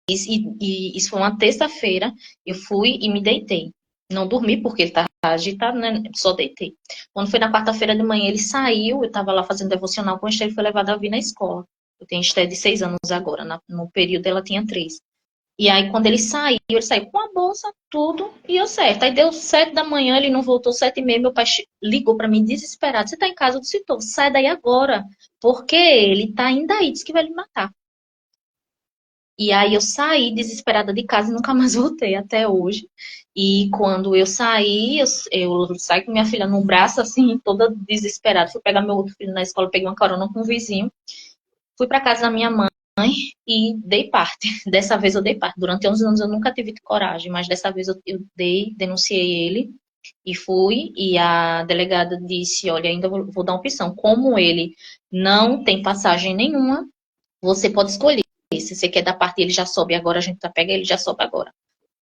isso, e isso foi uma terça-feira. Eu fui e me deitei. Não dormi porque ele estava agitado, né? Só deitei. Quando foi na quarta-feira de manhã, ele saiu. Eu estava lá fazendo devocional com a Esther, ele foi levado a vir na escola. Eu tenho Esther de 6 anos agora. No período ela tinha 3. E aí, quando ele saiu com a bolsa, tudo, e eu certo. Aí deu 7 da manhã, ele não voltou, 7h30, meu pai ligou para mim desesperado. Você tá em casa? Eu disse, tô, sai daí agora, porque ele tá ainda aí, disse que vai lhe matar. E aí eu saí desesperada de casa e nunca mais voltei até hoje. E quando eu saí, eu saí com minha filha no braço, assim, toda desesperada. Fui pegar meu outro filho na escola, peguei uma carona com um vizinho. Fui para casa da minha mãe e dei parte. Dessa vez eu dei parte. Durante 11 anos eu nunca tive coragem, mas dessa vez eu denunciei ele e fui. E a delegada disse: olha, ainda vou dar uma opção. Como ele não tem passagem nenhuma, você pode escolher. Se você quer dar parte, ele já sobe agora, a gente já pega ele já sobe agora.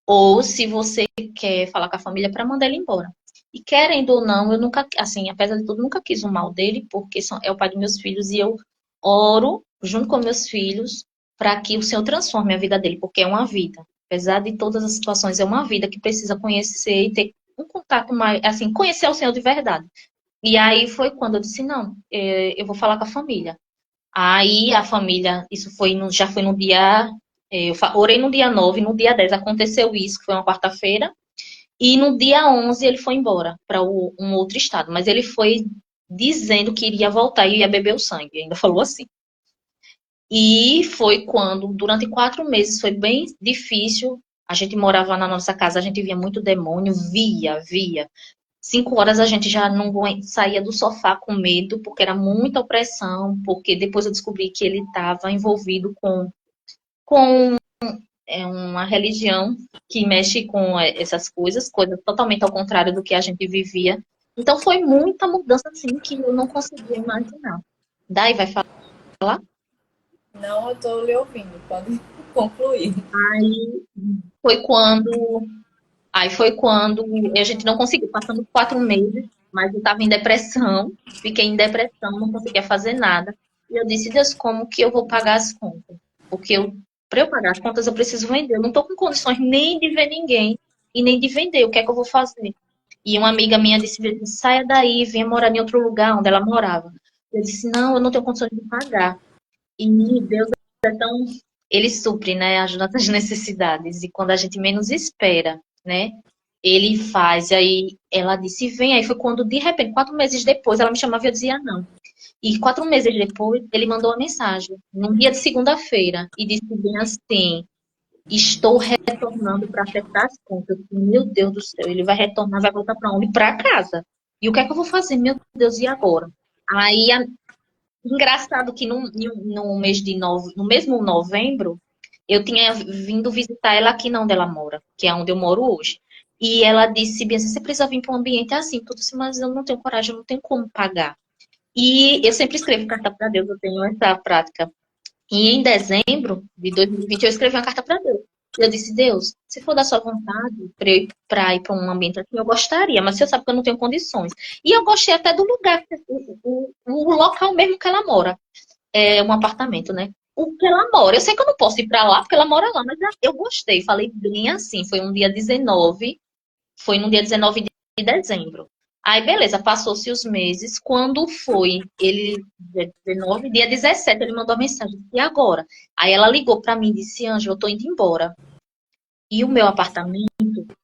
Ou se você quer falar com a família para mandar ele embora. E querendo ou não, eu nunca, assim, apesar de tudo, nunca quis o mal dele, porque é o pai dos meus filhos e eu oro junto com meus filhos para que o Senhor transforme a vida dele, porque é uma vida. Apesar de todas as situações, é uma vida que precisa conhecer e ter um contato mais, assim, conhecer o Senhor de verdade. E aí foi quando eu disse, não, eu vou falar com a família. Aí a família, isso foi já foi no dia, eu orei no dia 9, no dia 10 aconteceu isso, que foi uma quarta-feira, e no dia 11 ele foi embora para um outro estado, mas ele foi dizendo que iria voltar e ia beber o sangue, ainda falou assim. E foi quando, durante 4 meses, foi bem difícil. A gente morava na nossa casa, a gente via muito demônio, via. 5 horas a gente já não saía do sofá com medo, porque era muita opressão, porque depois eu descobri que ele estava envolvido com uma religião que mexe com essas coisas totalmente ao contrário do que a gente vivia. Então foi muita mudança assim que eu não conseguia imaginar. Daí vai falar? Não, eu tô lhe ouvindo, pode concluir. Aí foi quando Aí foi quando a gente não conseguiu, passando 4 meses, mas eu estava em depressão, fiquei em depressão, não conseguia fazer nada. E eu disse, Deus, como que eu vou pagar as contas? Porque para eu pagar as contas eu preciso vender. Eu não estou com condições nem de ver ninguém e nem de vender. O que é que eu vou fazer? E uma amiga minha disse, saia daí, venha morar em outro lugar onde ela morava. Eu disse, não, eu não tenho condições de pagar. E Deus é tão... Ele supre, né, as nossas necessidades. E quando a gente menos espera, né, ele faz. E aí ela disse, vem. Aí foi quando, de repente, 4 meses depois, ela me chamava e eu dizia não. E 4 meses depois, ele mandou uma mensagem, num dia de segunda-feira, e disse bem assim, estou retornando para acertar as contas. Meu Deus do céu, ele vai retornar, vai voltar para onde? Para casa. E o que é que eu vou fazer? Meu Deus, e agora? Aí engraçado que no mês no mesmo novembro, eu tinha vindo visitar ela aqui não onde ela mora, que é onde eu moro hoje. E ela disse, Bia, você precisa vir para um ambiente assim. Tudo assim, mas eu não tenho coragem, eu não tenho como pagar. E eu sempre escrevo carta para Deus, eu tenho essa prática. E em dezembro de 2020, eu escrevi uma carta para Deus. Eu disse, Deus, se for da sua vontade para ir para um ambiente assim, eu gostaria, mas você sabe que eu não tenho condições. E eu gostei até do lugar, o local mesmo que ela mora. É um apartamento, né? O que ela mora. Eu sei que eu não posso ir para lá, porque ela mora lá, mas eu gostei. Falei bem assim. Foi um dia 19, foi no dia 19 de dezembro. Aí, beleza, passou-se os meses. Quando foi ele, dia 19, dia 17, ele mandou a mensagem. E agora? Aí ela ligou para mim e disse, Ângela, eu tô indo embora. E o meu apartamento,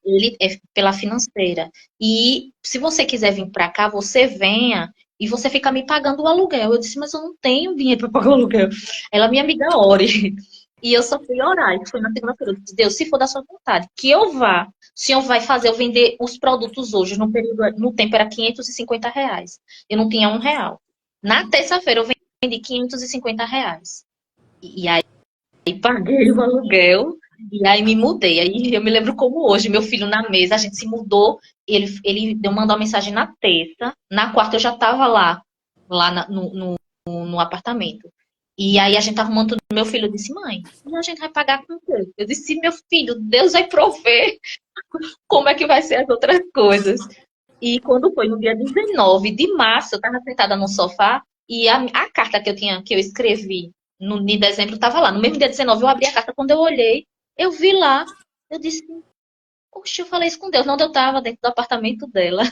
ele é pela financeira. E se você quiser vir para cá, você venha e você fica me pagando o aluguel. Eu disse, mas eu não tenho dinheiro para pagar o aluguel. Ela, minha amiga, ore. E eu só fui orar. E foi na segunda-feira. Eu disse, Deus, se for da sua vontade, que eu vá. O senhor vai fazer eu vender os produtos hoje. No tempo era R$ 550. Eu não tinha R$ 1. Na terça-feira eu de R$ 550. E aí paguei o aluguel e aí me mudei. Aí eu me lembro como hoje, meu filho na mesa, a gente se mudou, ele mandou uma mensagem na terça, na quarta eu já estava no apartamento. E aí a gente tava arrumando tudo, meu filho disse, mãe, e a gente vai pagar com o quê? Eu disse, meu filho, Deus vai prover como é que vai ser as outras coisas. E quando foi no dia 19 de março, eu estava sentada no sofá e a carta que eu escrevi de dezembro estava lá. No mesmo dia 19 eu abri a carta, quando eu olhei, eu vi lá, eu disse, poxa, eu falei isso com Deus. Não, eu estava dentro do apartamento dela,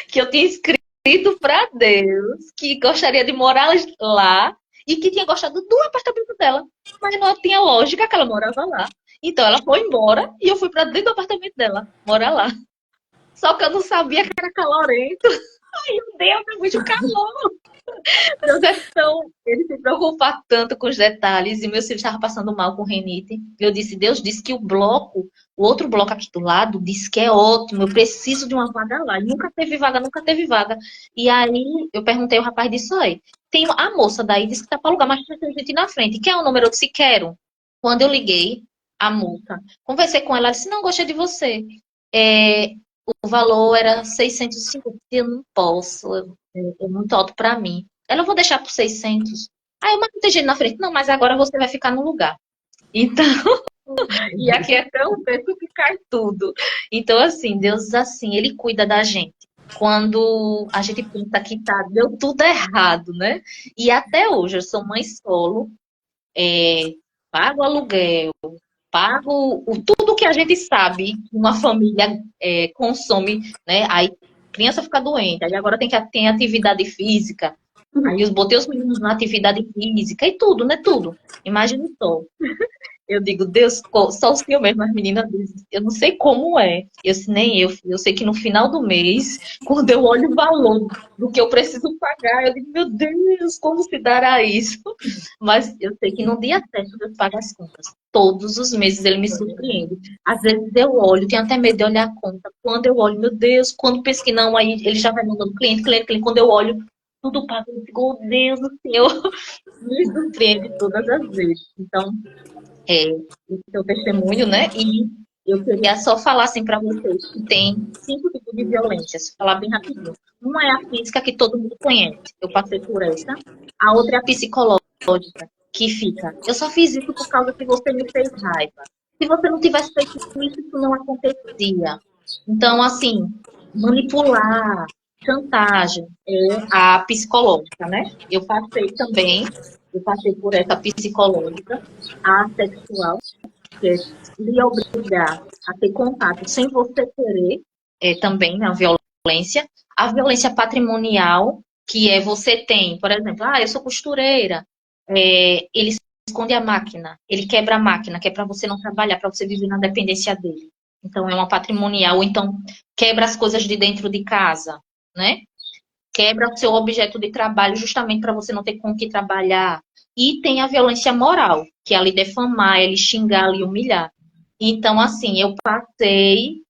que eu tinha escrito para Deus que gostaria de morar lá e que tinha gostado do apartamento dela. Mas não tinha lógica que ela morava lá. Então ela foi embora e eu fui para dentro do apartamento dela, morar lá. Só que eu não sabia que era calorento. Ai, meu Deus, é muito calor. Deus é tão... Ele se preocupa tanto com os detalhes. E meu filho estava passando mal com renite. Eu disse, Deus disse que o outro bloco aqui do lado, disse que é ótimo. Eu preciso de uma vaga lá. E nunca teve vaga, nunca teve vaga. E aí eu perguntei, o rapaz disse, oi, tem a moça daí, disse que tá para alugar, mas tem gente na frente. Quer o número? Eu disse, quero. Quando eu liguei, a moça, conversei com ela, ela disse, não, gostei de você. O valor era 650, eu não posso, é muito alto para mim. Ela, eu vou deixar por 600. Aí eu matei gente na frente, não, mas agora você vai ficar no lugar. Então, e aqui é tão perto que cai tudo. Então, assim, Deus, assim, Ele cuida da gente. Quando a gente pensa que deu tudo errado, né? E até hoje, eu sou mãe solo, pago aluguel, pago tudo que a gente sabe que uma família consome, né? Aí criança fica doente, aí agora tem atividade física, aí eu botei os meninos na atividade física e tudo, né? Tudo. Imagine só. Eu digo, Deus, só o Senhor mesmo, as meninas dizem, eu não sei como é. Nem eu sei que no final do mês, quando eu olho o valor do que eu preciso pagar, eu digo, meu Deus, como se dará isso? Mas eu sei que no dia certo Deus paga as contas. Todos os meses ele me surpreende. Às vezes eu olho, tenho até medo de olhar a conta. Quando eu olho, meu Deus, quando penso que não, aí ele já vai mandando cliente. Quando eu olho, tudo pago, eu digo, oh Deus do Senhor, me surpreende todas as vezes. Então, o seu testemunho, né? E eu queria só falar assim para vocês que tem 5 tipos de violências. Vou falar bem rapidinho. Uma é a física, que todo mundo conhece. Eu passei por essa. A outra é a psicológica, que fica, eu só fiz isso por causa que você me fez raiva. Se você não tivesse feito isso, isso não acontecia. Então, assim, manipular, chantagem é a psicológica, né? Eu passei por essa psicológica, a sexual, que é lhe obrigar a ter contato sem você querer, também a violência. A violência patrimonial, que é você tem, por exemplo, eu sou costureira, ele esconde a máquina, ele quebra a máquina, que é para você não trabalhar, para você viver na dependência dele. Então, é uma patrimonial, ou então quebra as coisas de dentro de casa, né? Quebra o seu objeto de trabalho justamente para você não ter com o que trabalhar. E tem a violência moral, que é ali defamar, ele xingar, ali humilhar. Então, assim, eu passei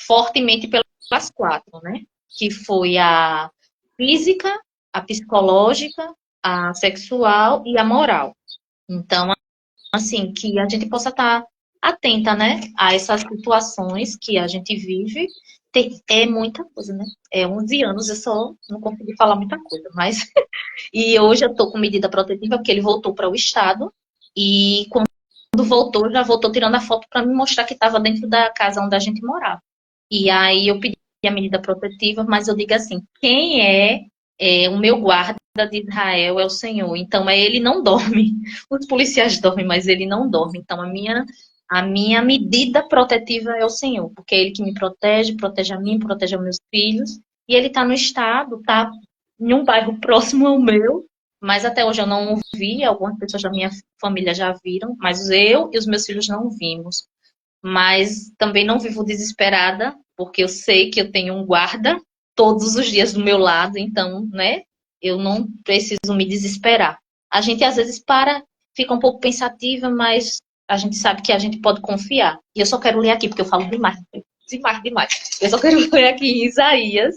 fortemente pelas 4, né? Que foi a física, a psicológica, a sexual e a moral. Então, assim, que a gente possa estar atenta, né, a essas situações que a gente vive. É muita coisa, né? 11 anos, eu só não consegui falar muita coisa, mas... E hoje eu tô com medida protetiva, porque ele voltou para o estado, e quando voltou, já voltou tirando a foto para me mostrar que estava dentro da casa onde a gente morava. E aí eu pedi a medida protetiva, mas eu digo assim, quem é o meu guarda de Israel é o Senhor. Então, ele não dorme. Os policiais dormem, mas ele não dorme. Então, a minha medida protetiva é o Senhor, porque é Ele que me protege, protege a mim, protege os meus filhos. E Ele está no estado, está em um bairro próximo ao meu, mas até hoje eu não vi, algumas pessoas da minha família já viram, mas eu e os meus filhos não vimos. Mas também não vivo desesperada, porque eu sei que eu tenho um guarda todos os dias do meu lado, então, né, eu não preciso me desesperar. A gente às vezes fica um pouco pensativa, mas a gente sabe que a gente pode confiar. E eu só quero ler aqui, porque eu falo demais. Eu só quero ler aqui em Isaías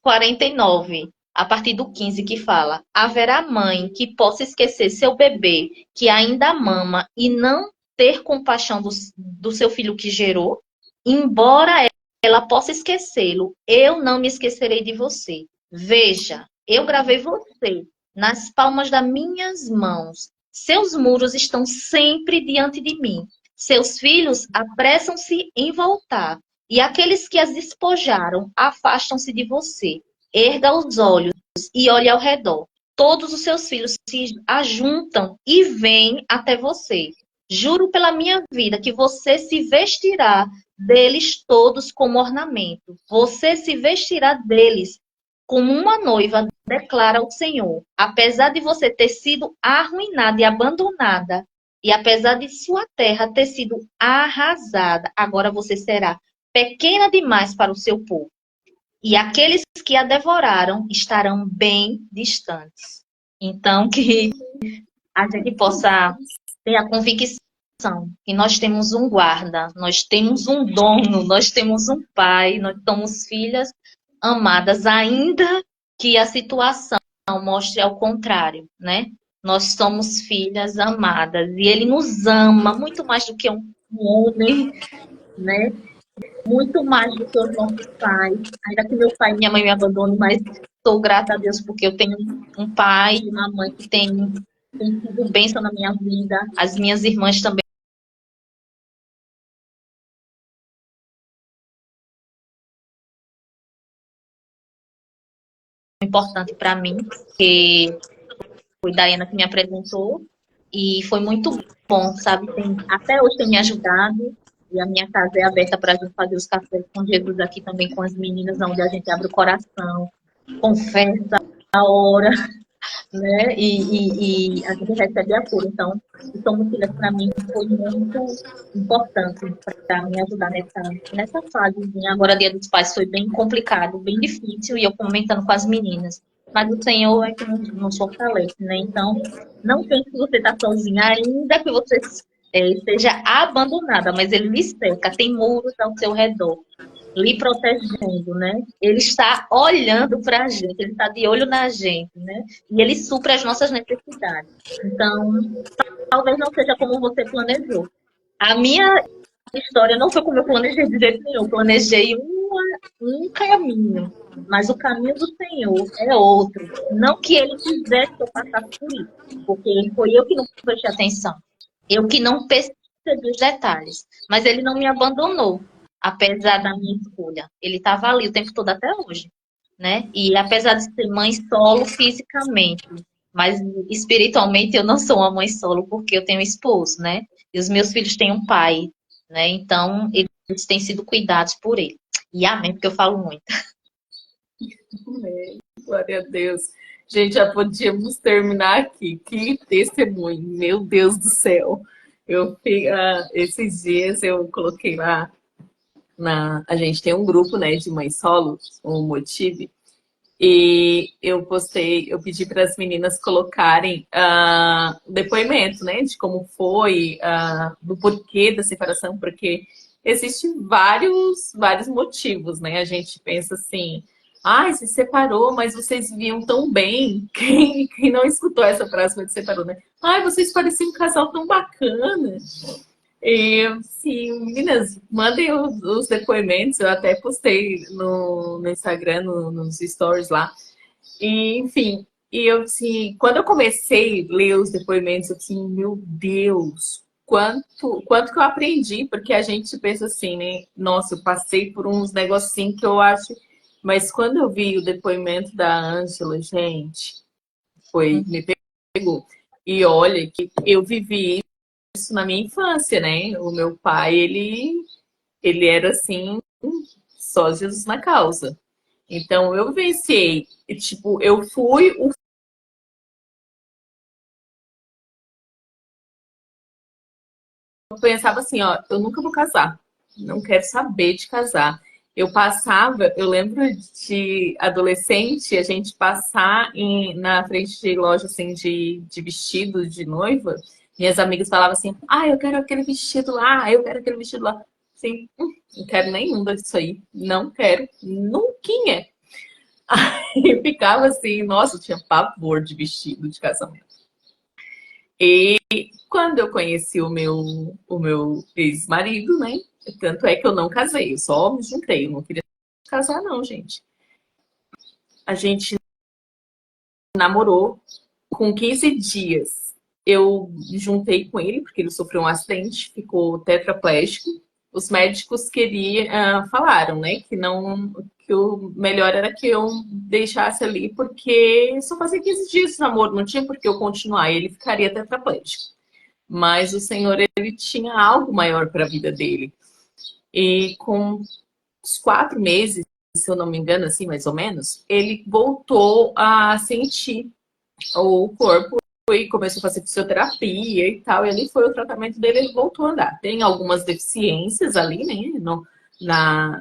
49. a partir do 15, que fala: haverá mãe que possa esquecer seu bebê, que ainda mama, e não ter compaixão do seu filho que gerou, embora ela possa esquecê-lo, eu não me esquecerei de você. Veja, eu gravei você nas palmas das minhas mãos. Seus muros estão sempre diante de mim. Seus filhos apressam-se em voltar, e aqueles que as despojaram afastam-se de você. Erga os olhos e olhe ao redor. Todos os seus filhos se ajuntam e vêm até você. Juro pela minha vida que você se vestirá deles todos como ornamento. Você se vestirá deles como uma noiva, declara o Senhor. Apesar de você ter sido arruinada e abandonada, e apesar de sua terra ter sido arrasada, agora você será pequena demais para o seu povo. E aqueles que a devoraram estarão bem distantes. Então, que a gente possa ter a convicção que nós temos um guarda, nós temos um dono, nós temos um pai, nós somos filhas amadas, ainda que a situação mostre ao contrário, né? Nós somos filhas amadas e ele nos ama muito mais do que um homem, né? Muito mais do que os nossos pais. Ainda que meu pai e minha mãe me abandonem, mas sou grata a Deus porque eu tenho um pai e uma mãe que tem sido bênção na minha vida. As minhas irmãs também. Importante para mim, porque foi Daiana que me apresentou e foi muito bom, sabe? Até hoje tem me ajudado e a minha casa é aberta para a gente fazer os cafés com Jesus aqui também com as meninas, onde a gente abre o coração, confessa a hora, né? E a gente recebe a cura. Então, o Somos Filhas para mim foi muito importante para me ajudar nessa fase. Agora, Dia dos Pais foi bem complicado, bem difícil, e eu comentando com as meninas. Mas o Senhor é que nos fortalece, né? Então, não pense que você está sozinha, ainda que você esteja abandonada, mas Ele lhe cerca, tem muros ao seu redor, lhe protegendo, né? Ele está olhando para a gente, Ele está de olho na gente, né? E Ele supre as nossas necessidades. Então, talvez não seja como você planejou. A minha história não foi como eu planejei de jeito nenhum. Eu planejei um caminho, mas o caminho do Senhor é outro. Não que Ele quisesse que eu passasse por isso, porque foi eu que não prestei atenção. Eu que não percebi os detalhes. Mas Ele não me abandonou, apesar da minha escolha. Ele estava ali o tempo todo até hoje, né? E apesar de ser mãe solo fisicamente, mas espiritualmente eu não sou uma mãe solo porque eu tenho um esposo, né? E os meus filhos têm um pai, né? Então, eles têm sido cuidados por ele. E amém, porque eu falo muito. Amém. Glória a Deus. Gente, já podíamos terminar aqui. Que testemunho, meu Deus do céu. Esses dias eu coloquei lá, a gente tem um grupo, né, de mães solos, o Motive, e eu pedi para as meninas colocarem o depoimento, né, de como foi, do porquê da separação, porque existem vários motivos, né? A gente pensa assim, se separou, mas vocês viam tão bem. Quem não escutou essa frase quando separou, né? Vocês pareciam um casal tão bacana. E, sim, meninas, mandem os depoimentos. Eu até postei no Instagram, nos stories lá. E, enfim, quando eu comecei a ler os depoimentos, eu assim, meu Deus, quanto que eu aprendi, porque a gente pensa assim, né? Nossa, eu passei por uns negocinhos que eu acho... Mas quando eu vi o depoimento da Ângela, gente, me pegou. E olha que eu vivi isso na minha infância, né? O meu pai, ele era assim, só Jesus na causa. Então eu vivenciei, tipo, eu pensava assim, ó, eu nunca vou casar. Não quero saber de casar. Eu lembro de adolescente, a gente passar na frente de loja assim, de vestido de noiva. Minhas amigas falavam assim, eu quero aquele vestido lá, eu quero aquele vestido lá. Assim, não quero nenhum disso aí. Não quero, nunca. E ficava assim, nossa, eu tinha pavor de vestido de casamento. E quando eu conheci o meu ex-marido, né? Tanto é que eu não casei, eu só me juntei, eu não queria casar, não, gente. A gente namorou com 15 dias. Eu me juntei com ele, porque ele sofreu um acidente, ficou tetraplégico. Os médicos falaram, né, que não, que o melhor era que eu deixasse ali, porque só fazia 15 dias de namoro, não tinha por que eu continuar, ele ficaria tetraplégico. Mas o Senhor, ele tinha algo maior para a vida dele. E com os 4 meses, se eu não me engano, assim, mais ou menos, ele voltou a sentir o corpo e começou a fazer fisioterapia e tal. E ali foi o tratamento dele, ele voltou a andar. Tem algumas deficiências ali, né?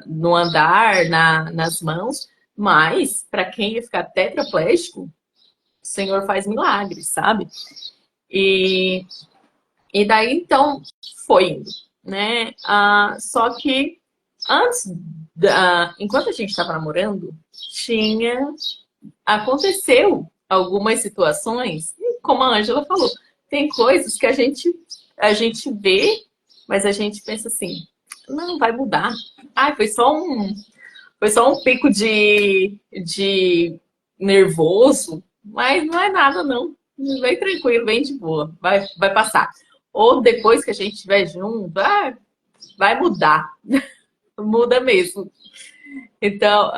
No andar, nas mãos, mas para quem ia ficar tetraplégico, o Senhor faz milagres, sabe? E, e daí então foi indo, né? Só que antes, enquanto a gente estava namorando, aconteceu algumas situações, e como a Ângela falou, tem coisas que a gente vê, mas a gente pensa assim, não vai mudar. Ai, foi só um pico de nervoso, mas não é nada, não. Vem tranquilo, vem de boa, vai passar. Ou depois que a gente estiver junto, vai mudar, muda mesmo. Então,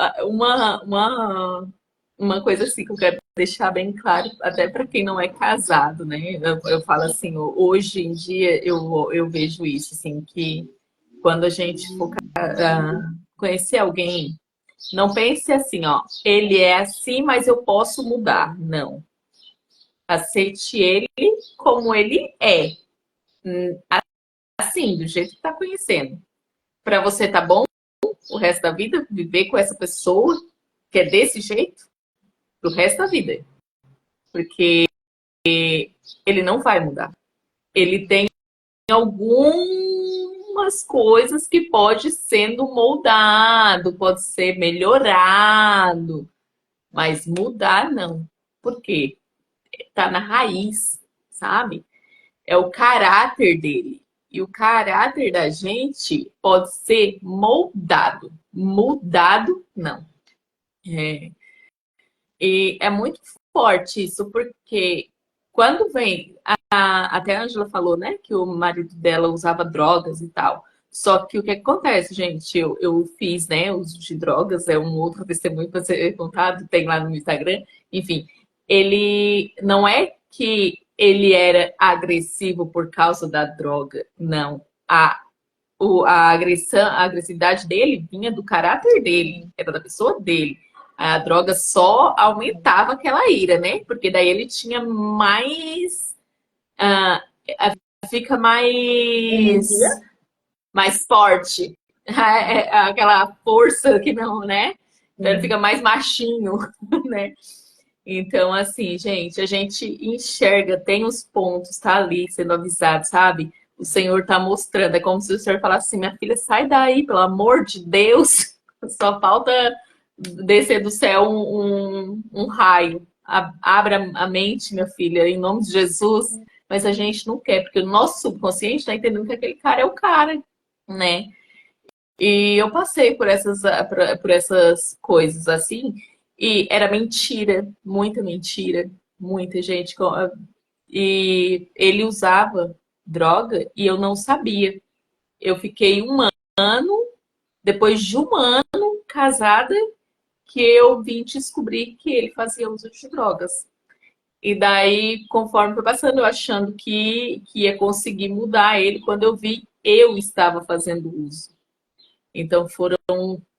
uma coisa assim que eu quero deixar bem claro, até para quem não é casado, né? Eu falo assim, hoje em dia eu vejo isso, assim, que quando a gente for conhecer alguém, não pense assim, ó, ele é assim, mas eu posso mudar. Não. Aceite ele como ele é. Assim, do jeito que tá conhecendo. Para você tá bom o resto da vida, viver com essa pessoa que é desse jeito, pro resto da vida. Porque ele não vai mudar. Ele tem algumas coisas que pode sendo moldado, pode ser melhorado, mas mudar não. Por quê? Tá na raiz, sabe? É o caráter dele. E o caráter da gente pode ser moldado. Mudado, não. É. E é muito forte isso, porque quando vem. Até a Angela falou, né, que o marido dela usava drogas e tal. Só que o que acontece, gente? Eu fiz, né, uso de drogas, é um outro testemunho para ser contado, tem lá no Instagram. Enfim, ele não é que ele era agressivo por causa da droga, não. A agressividade dele vinha do caráter dele, era da pessoa dele. A droga só aumentava aquela ira, né? Porque daí ele tinha mais. ah, Fica mais forte. Aquela força que não, né? Então ele fica mais machinho, né? Então, assim, gente, a gente enxerga, tem os pontos, tá ali sendo avisado, sabe? O Senhor tá mostrando. É como se o Senhor falasse assim: minha filha, sai daí, pelo amor de Deus. Só falta descer do céu um raio. Abra a mente, minha filha, em nome de Jesus. Mas a gente não quer, porque o nosso subconsciente tá entendendo que aquele cara é o cara, né? E eu passei por essas coisas assim, e era mentira, muita mentira, muita gente. E ele usava droga e eu não sabia. Eu fiquei um ano, depois de um ano casada, que eu vim descobrir que ele fazia uso de drogas. E daí, conforme foi passando, eu achando que ia conseguir mudar ele, quando eu vi, eu estava fazendo uso. Então foram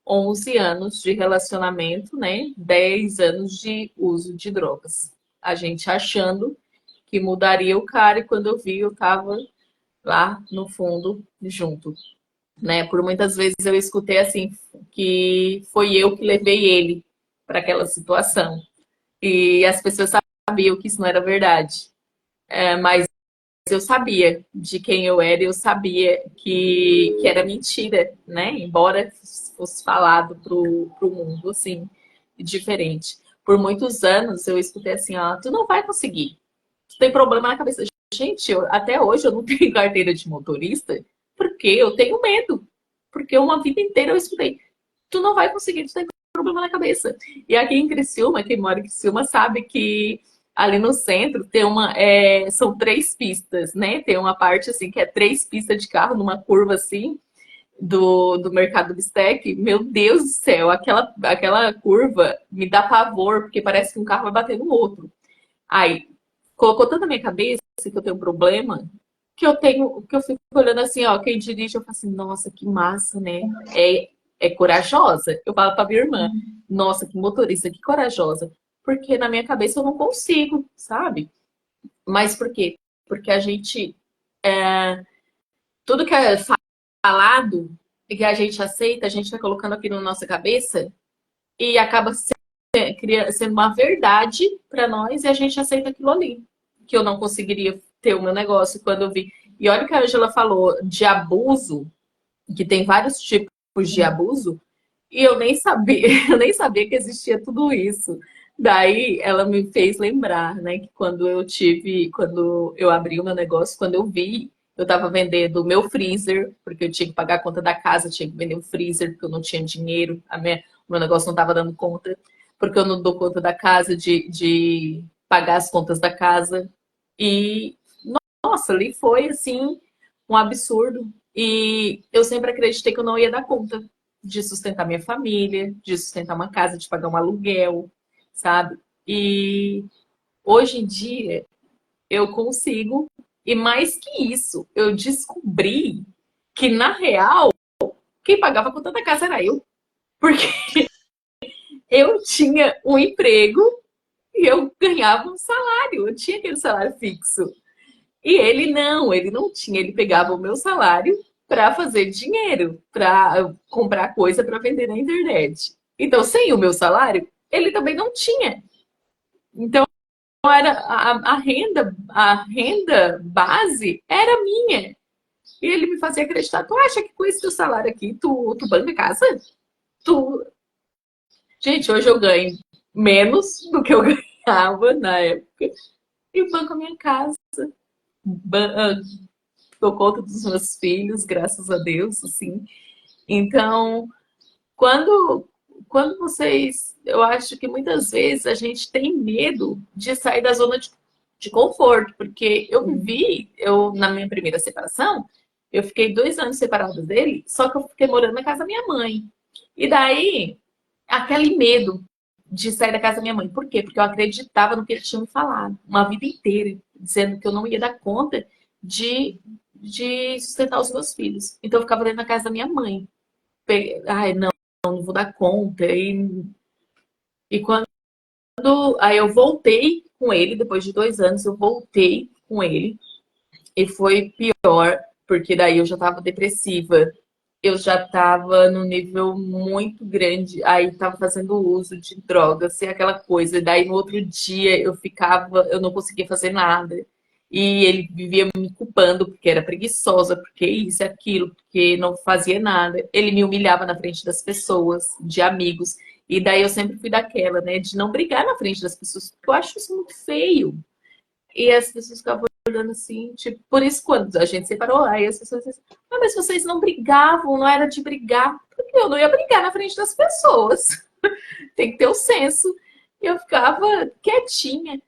11 anos de relacionamento, né? 10 anos de uso de drogas. A gente achando que mudaria o cara e quando eu vi, eu tava lá no fundo junto, né? Por muitas vezes eu escutei assim que foi eu que levei ele para aquela situação. E as pessoas sabiam que isso não era verdade. Mas eu sabia de quem eu era, eu sabia que era mentira, né? Embora fosse falado pro mundo, assim. diferente. Por muitos anos eu escutei assim, ó, tu não vai conseguir. Tu tem problema na cabeça. Gente, até hoje eu não tenho carteira de motorista porque eu tenho medo. Porque uma vida inteira eu escutei, tu não vai conseguir, tu tem problema na cabeça. E aqui em Criciúma, quem mora em Criciúma sabe que ali no centro tem são 3 pistas, né? Tem uma parte assim que é 3 pistas de carro numa curva assim do Mercado Bistec. Meu Deus do céu, aquela curva me dá pavor, porque parece que um carro vai bater no outro. Aí, colocou tanto na minha cabeça que eu tenho um problema, que eu fico olhando assim, ó, quem dirige, eu falo assim, nossa, que massa, né? É corajosa. Eu falo pra minha irmã, nossa, que motorista, que corajosa. Porque na minha cabeça eu não consigo, sabe? Mas por quê? Porque a gente, tudo que é falado e que a gente aceita, a gente vai colocando aqui na nossa cabeça e acaba sendo uma verdade para nós e a gente aceita aquilo ali. Que eu não conseguiria ter o meu negócio quando eu vi. E olha que a Angela falou de abuso, que tem vários tipos de abuso, e eu nem sabia, eu nem sabia que existia tudo isso. Daí ela me fez lembrar, né, que quando eu abri o meu negócio, quando eu vi, eu estava vendendo o meu freezer, porque eu tinha que pagar a conta da casa, tinha que vender o freezer, porque eu não tinha dinheiro, o meu negócio não estava dando conta, porque eu não dou conta da casa, de pagar as contas da casa. E, nossa, ali foi, assim, um absurdo. E eu sempre acreditei que eu não ia dar conta de sustentar minha família, de sustentar uma casa, de pagar um aluguel, sabe? E hoje em dia eu consigo. E mais que isso, eu descobri que, na real, quem pagava a conta da casa era eu. Porque eu tinha um emprego e eu ganhava um salário, eu tinha aquele salário fixo. E ele não tinha, ele pegava o meu salário para fazer dinheiro, para comprar coisa para vender na internet. Então, sem o meu salário, ele também não tinha. Então, era a renda base era minha. E ele me fazia acreditar, tu acha que com esse teu salário aqui, tu banca a casa? Tu... Gente, hoje eu ganho menos do que eu ganhava na época. E banco a minha casa. Dou conta dos meus filhos, graças a Deus, assim. Então, quando, quando vocês... Eu acho que muitas vezes a gente tem medo de sair da zona de conforto, porque na minha primeira separação, eu fiquei 2 anos separada dele, só que eu fiquei morando na casa da minha mãe. E daí, aquele medo de sair da casa da minha mãe. Por quê? Porque eu acreditava no que ele tinha me falado, uma vida inteira, dizendo que eu não ia dar conta de sustentar os meus filhos. Então eu ficava dentro da casa da minha mãe. Ai, não vou dar conta. E quando aí eu voltei com ele, depois de 2 anos, eu voltei com ele. E foi pior, porque daí eu já estava depressiva. Eu já estava no nível muito grande, aí estava fazendo uso de drogas e aquela coisa. Daí no outro dia eu não conseguia fazer nada. E ele vivia me culpando porque era preguiçosa, porque isso e aquilo, porque não fazia nada. Ele me humilhava na frente das pessoas, de amigos. E daí eu sempre fui daquela, né, de não brigar na frente das pessoas, porque eu acho isso muito feio. E as pessoas ficavam olhando assim, tipo, por isso quando a gente separou, aí as pessoas dizem, mas vocês não brigavam, não era de brigar. Porque eu não ia brigar na frente das pessoas. Tem que ter o senso. E eu ficava quietinha.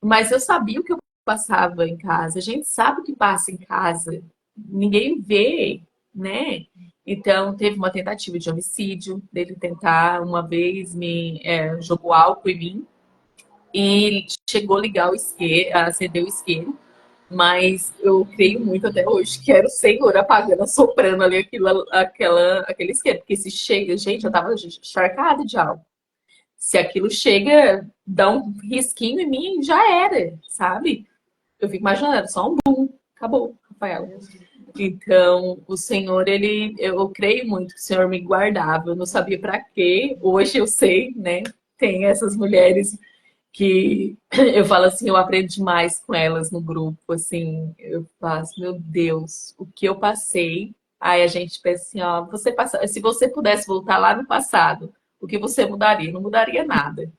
Mas eu sabia o que eu passava em casa. A gente sabe o que passa em casa. Ninguém vê, né? Então, teve uma tentativa de homicídio, dele tentar uma vez jogou álcool em mim. E chegou a ligar o isqueiro, a acender o isqueiro, mas eu creio muito até hoje que era o Senhor apagando, soprando ali aquele isqueiro, porque se chega, gente, eu tava encharcada de álcool. Se aquilo chega, dá um risquinho em mim, já era, sabe? Eu fico imaginando, só um boom, acabou, Rafaela. Então, o Senhor, eu creio muito que o Senhor me guardava, eu não sabia para quê, hoje eu sei, né? Tem essas mulheres que eu falo assim, eu aprendo demais com elas no grupo, assim, eu faço, meu Deus, o que eu passei. Aí a gente pensa assim, ó, se você pudesse voltar lá no passado, o que você mudaria? Não mudaria nada,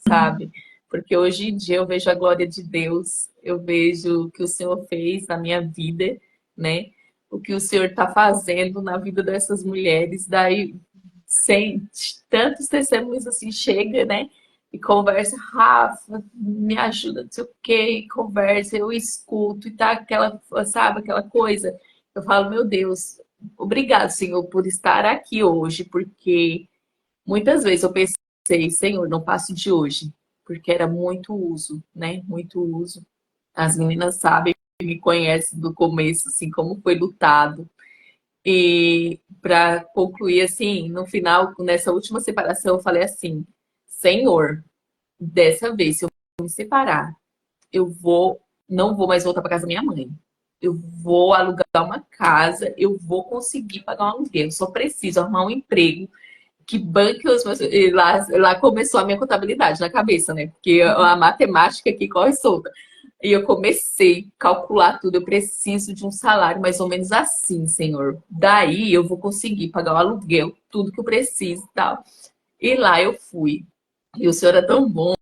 sabe? Porque hoje em dia eu vejo a glória de Deus, eu vejo o que o Senhor fez na minha vida, né? O que o Senhor está fazendo na vida dessas mulheres. Daí, sem tantos testemunhos assim, chega, né? E conversa, Rafa, me ajuda, não sei o quê, e conversa, eu escuto, e tá aquela, sabe, aquela coisa. Eu falo, meu Deus, obrigado, Senhor, por estar aqui hoje, porque muitas vezes eu pensei, Senhor, não passo de hoje, porque era muito uso, né? Muito uso. As meninas sabem, me conhecem do começo, assim, como foi lutado. E para concluir, assim, no final, nessa última separação, eu falei assim: Senhor, dessa vez, se eu me separar, eu vou, não vou mais voltar para casa da minha mãe. Eu vou alugar uma casa, eu vou conseguir pagar um aluguel. Eu só preciso arrumar um emprego que banque os meus. E lá começou a minha contabilidade na cabeça, né? Porque a matemática aqui corre solta. E eu comecei a calcular tudo. Eu preciso de um salário mais ou menos assim, Senhor. Daí eu vou conseguir pagar o aluguel, tudo que eu preciso e tal. E lá eu fui. E o Senhor é tão bom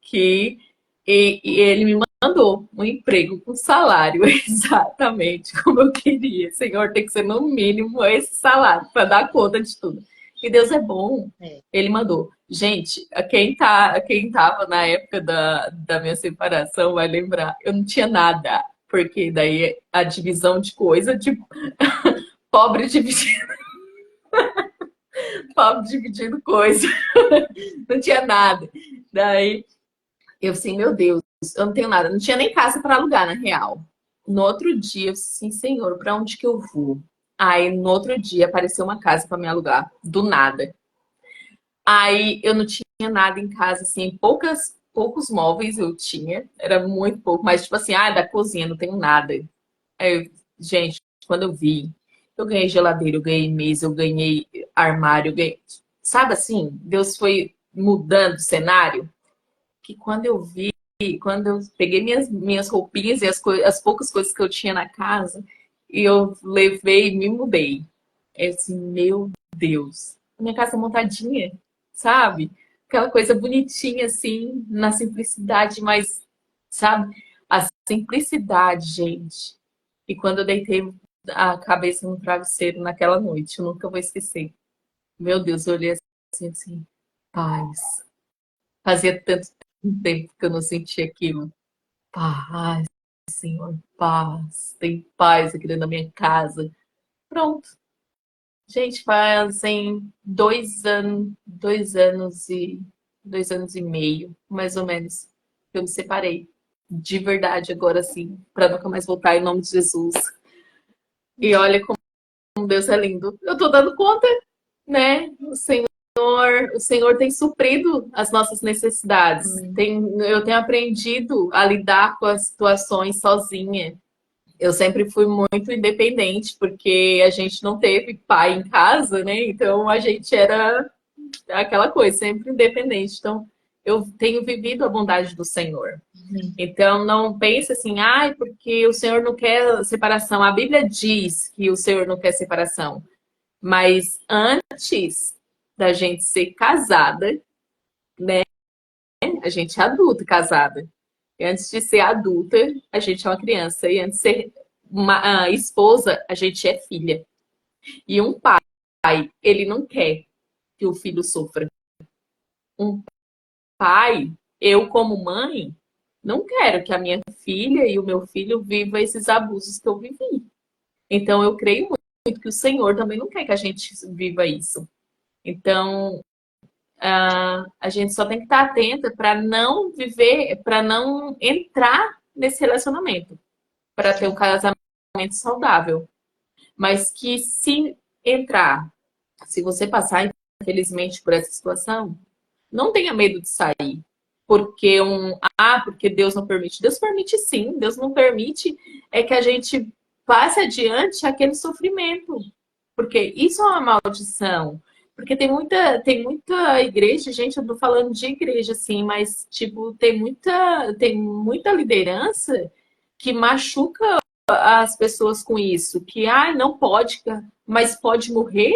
que e ele me mandou um emprego com salário exatamente como eu queria. Senhor, tem que ser no mínimo esse salário para dar conta de tudo. E Deus é bom. Ele mandou. Gente, quem tava na época da minha separação vai lembrar. Eu não tinha nada. Porque daí a divisão de coisa, tipo, pobre dividindo, pobre dividindo coisa. Não tinha nada. Daí eu assim, meu Deus, eu não tenho nada. Não tinha nem casa para alugar, na real. No outro dia, eu disse assim, Senhor, para onde que eu vou? Aí, no outro dia, apareceu uma casa para me alugar, do nada. Aí, eu não tinha nada em casa, assim, poucos móveis eu tinha, era muito pouco, mas tipo assim, da cozinha, não tenho nada. Aí, gente, quando eu vi, eu ganhei geladeira, eu ganhei mesa, eu ganhei armário, eu ganhei... Sabe assim, Deus foi mudando o cenário, que quando eu peguei minhas roupinhas e as poucas coisas que eu tinha na casa, e eu levei e me mudei. É assim, meu Deus. Minha casa montadinha, sabe? Aquela coisa bonitinha, assim, na simplicidade, mas, sabe? A simplicidade, gente. E quando eu deitei a cabeça no travesseiro naquela noite, eu nunca vou esquecer. Meu Deus, eu olhei assim, paz. Fazia tanto tempo que eu não sentia aquilo. Paz, Senhor, paz. Tem paz aqui dentro da minha casa. Pronto. Gente, fazem 2 anos, 2 anos e meio, mais ou menos, que eu me separei. De verdade, agora sim, para nunca mais voltar em nome de Jesus. E olha como Deus é lindo. Eu tô dando conta, né? O Senhor tem suprido as nossas necessidades. Eu tenho aprendido a lidar com as situações sozinha. Eu sempre fui muito independente, porque a gente não teve pai em casa, né? Então a gente era aquela coisa, sempre independente. Então eu tenho vivido a bondade do Senhor. Então não pense assim, porque o Senhor não quer separação. A Bíblia diz que o Senhor não quer separação. Mas antes da gente ser casada, né? A gente é adulta casada. E antes de ser adulta, a gente é uma criança. E antes de ser uma esposa, a gente é filha. E um pai, ele não quer que o filho sofra. Um pai, eu como mãe, não quero que a minha filha e o meu filho vivam esses abusos que eu vivi. Então, eu creio muito que o Senhor também não quer que a gente viva isso. Então, a gente só tem que estar atenta para não viver, para não entrar nesse relacionamento, para ter um casamento saudável. Mas que se entrar, se você passar, infelizmente, por essa situação, não tenha medo de sair. Porque Deus não permite. Deus permite sim, Deus não permite é que a gente passe adiante aquele sofrimento. Porque isso é uma maldição. Porque tem muita igreja, gente, eu tô falando de igreja, assim, mas, tipo, tem muita liderança que machuca as pessoas com isso. Que, não pode, mas pode morrer?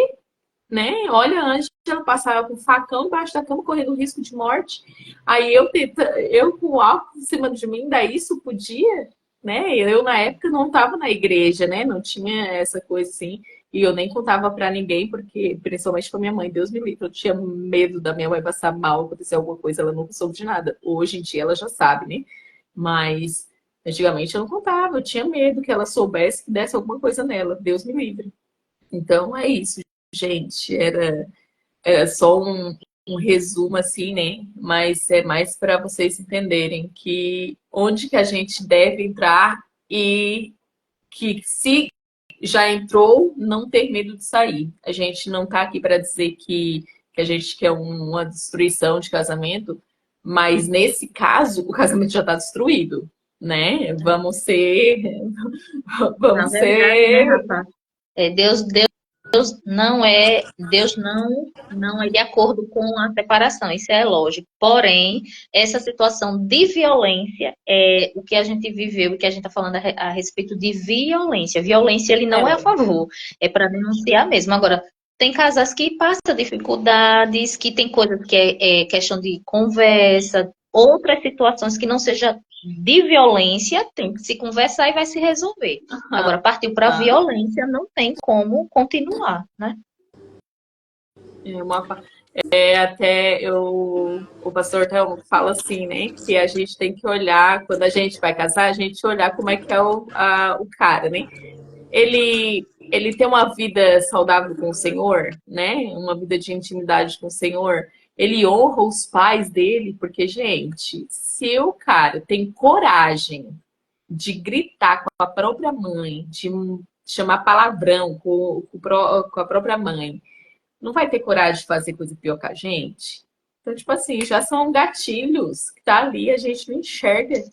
né? Olha, a Ângela passava com facão embaixo da cama, correndo risco de morte. Aí eu com o álcool em cima de mim, daí isso podia, né? Eu na época não estava na igreja, né? Não tinha essa coisa assim. E eu nem contava para ninguém, porque, principalmente para minha mãe, Deus me livre, eu tinha medo da minha mãe passar mal, acontecer alguma coisa, ela nunca soube de nada. Hoje em dia ela já sabe, né? Mas antigamente eu não contava, eu tinha medo que ela soubesse que desse alguma coisa nela, Deus me livre. Então é isso, gente. Era só um resumo assim, né? Mas é mais para vocês entenderem que onde que a gente deve entrar e que se já entrou, não ter medo de sair. A gente não está aqui para dizer que a gente quer uma destruição de casamento, mas nesse caso, o casamento já está destruído, né? Na Vamos verdade, né, ser. Rafa? Deus não é de acordo com a separação, isso é lógico. Porém, essa situação de violência é o que a gente viveu, o que a gente está falando a respeito de violência. Violência ele não é a É, favor, é para denunciar mesmo. Agora, tem casais que passam dificuldades, que tem coisas que é questão de conversa, outras situações que não seja de violência, tem que se conversar e vai se resolver. Agora, partiu para a ah, violência, não tem como continuar, né? é uma, o pastor Thelmo fala assim, né? Que a gente tem que olhar, quando a gente vai casar, a gente olhar como é que é o cara, né? Ele tem uma vida saudável com o Senhor, né? Uma vida de intimidade com o Senhor. Ele honra os pais dele, porque, gente, se o cara tem coragem de gritar com a própria mãe, de chamar palavrão com a própria mãe, não vai ter coragem de fazer coisa pior que a gente? Então, tipo assim, já são gatilhos que tá ali, a gente não enxerga,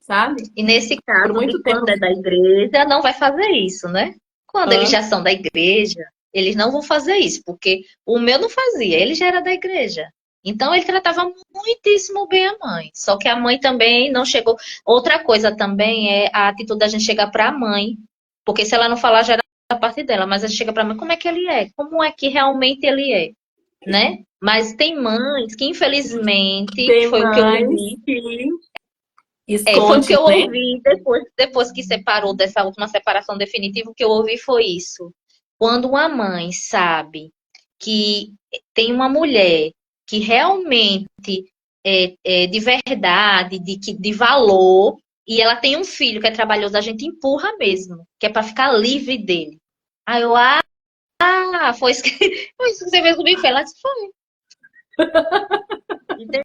sabe? E nesse Por caso de muito tempo. quando é da igreja, não vai fazer isso, né? Quando eles Hã? já são da igreja, eles não vão fazer isso, porque o meu não fazia, ele já era da igreja. Então ele tratava muitíssimo bem a mãe. Só que a mãe também não chegou. Outra coisa também é a atitude da gente chegar para a mãe, porque se ela não falar já era a parte dela, mas a gente chega para a mãe, como é que ele é? Como é que realmente ele é, né? Mas tem mães que infelizmente, Tem foi o que eu mães ouvi, que foi o que esconde, eu né? ouvi depois que separou dessa última separação definitiva, o que eu ouvi foi isso. Quando uma mãe sabe que tem uma mulher que realmente é de verdade, de valor, e ela tem um filho que é trabalhoso, a gente empurra mesmo, que é para ficar livre dele. Aí eu, foi isso que, foi isso que você fez comigo? Ela disse, foi. Entendeu?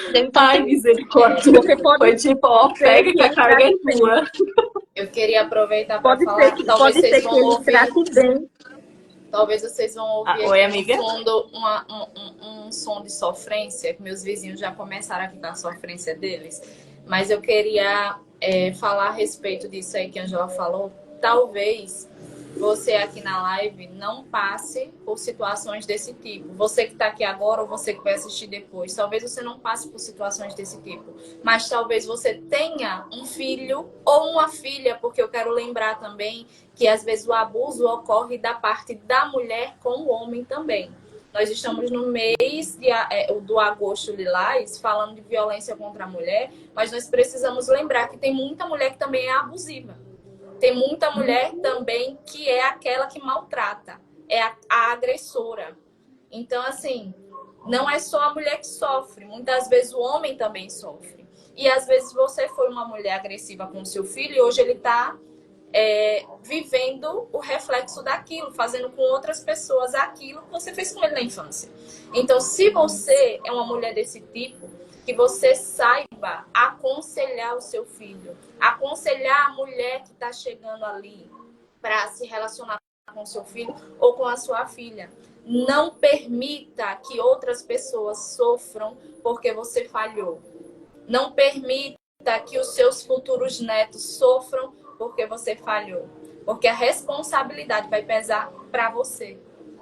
Então Ai, tem, misericórdia. você pode Foi tipo, ó, ser pega que que a ele carga é trate bem. tua. Eu queria aproveitar para Pode ser falar que que, pode ser que ele trate bem. talvez vocês vão Ah, ouvir oi, aqui no amiga. fundo um som de sofrência, que meus vizinhos já começaram aqui com a sofrência deles. Mas eu queria falar a respeito disso aí que a Angela falou. Talvez você aqui na live não passe por situações desse tipo. Você que está aqui agora ou você que vai assistir depois, talvez você não passe por situações desse tipo. Mas talvez você tenha um filho ou uma filha, porque eu quero lembrar também que às vezes o abuso ocorre da parte da mulher com o homem também. Nós estamos no mês do agosto lilás, falando de violência contra a mulher, mas nós precisamos lembrar que tem muita mulher que também é abusiva. Tem muita mulher também que é aquela que maltrata, é a agressora. Então, assim, não é só a mulher que sofre, muitas vezes o homem também sofre. E às vezes você foi uma mulher agressiva com o seu filho e hoje ele está vivendo o reflexo daquilo, fazendo com outras pessoas aquilo que você fez com ele na infância. Então, se você é uma mulher desse tipo, que você saiba aconselhar o seu filho, aconselhar a mulher que está chegando ali para se relacionar com o seu filho ou com a sua filha. Não permita que outras pessoas sofram porque você falhou. Não permita que os seus futuros netos sofram porque você falhou. Porque a responsabilidade vai pesar para você.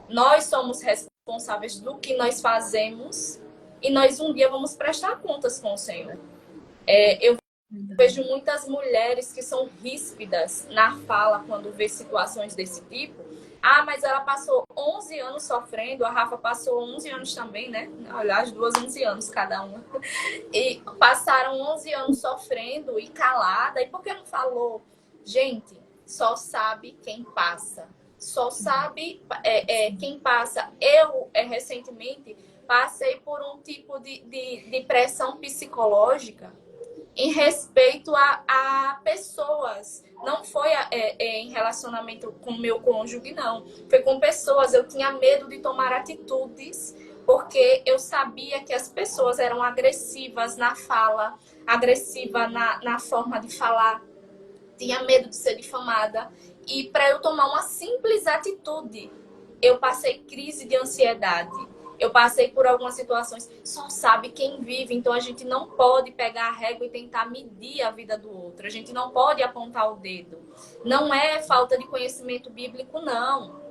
Nós somos responsáveis do que nós fazemos e nós um dia vamos prestar contas com o Senhor. Eu vejo muitas mulheres que são ríspidas na fala quando vê situações desse tipo. Ah, mas ela passou 11 anos sofrendo, a Rafa passou 11 anos também, né? Olha, as duas 11 anos cada uma. E passaram 11 anos sofrendo e calada. E por que não falou? Gente, só sabe quem passa. Só sabe quem passa. Eu, recentemente, passei por um tipo de pressão psicológica em respeito a pessoas. Não foi em relacionamento com meu cônjuge, não. Foi com pessoas. Eu tinha medo de tomar atitudes, porque eu sabia que as pessoas eram agressivas na fala, agressiva na forma de falar. Tinha medo de ser difamada. E para eu tomar uma simples atitude, eu passei crise de ansiedade. Eu passei por algumas situações, só sabe quem vive. Então a gente não pode pegar a régua e tentar medir a vida do outro. A gente não pode apontar o dedo. Não é falta de conhecimento bíblico, não.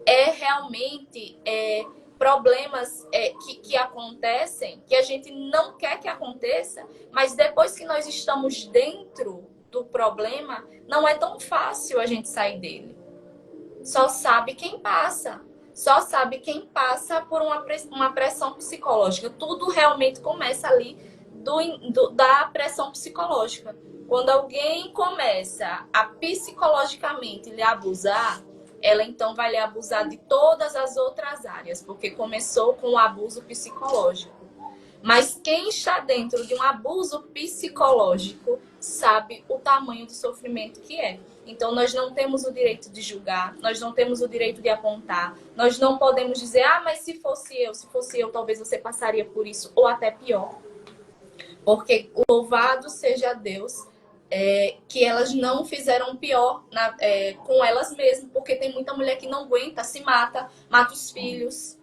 É realmente problemas que acontecem, que a gente não quer que aconteça, mas depois que nós estamos dentro do problema, não é tão fácil a gente sair dele. Só sabe quem passa. Só sabe quem passa por uma pressão psicológica. Tudo realmente começa ali da pressão psicológica. Quando alguém começa a psicologicamente lhe abusar, ela então vai lhe abusar de todas as outras áreas, porque começou com o abuso psicológico. Mas quem está dentro de um abuso psicológico sabe o tamanho do sofrimento que é. Então, nós não temos o direito de julgar, nós não temos o direito de apontar, nós não podemos dizer, mas se fosse eu, talvez você passaria por isso, ou até pior. Porque louvado seja Deus que elas não fizeram pior com elas mesmas, porque tem muita mulher que não aguenta, se mata os filhos,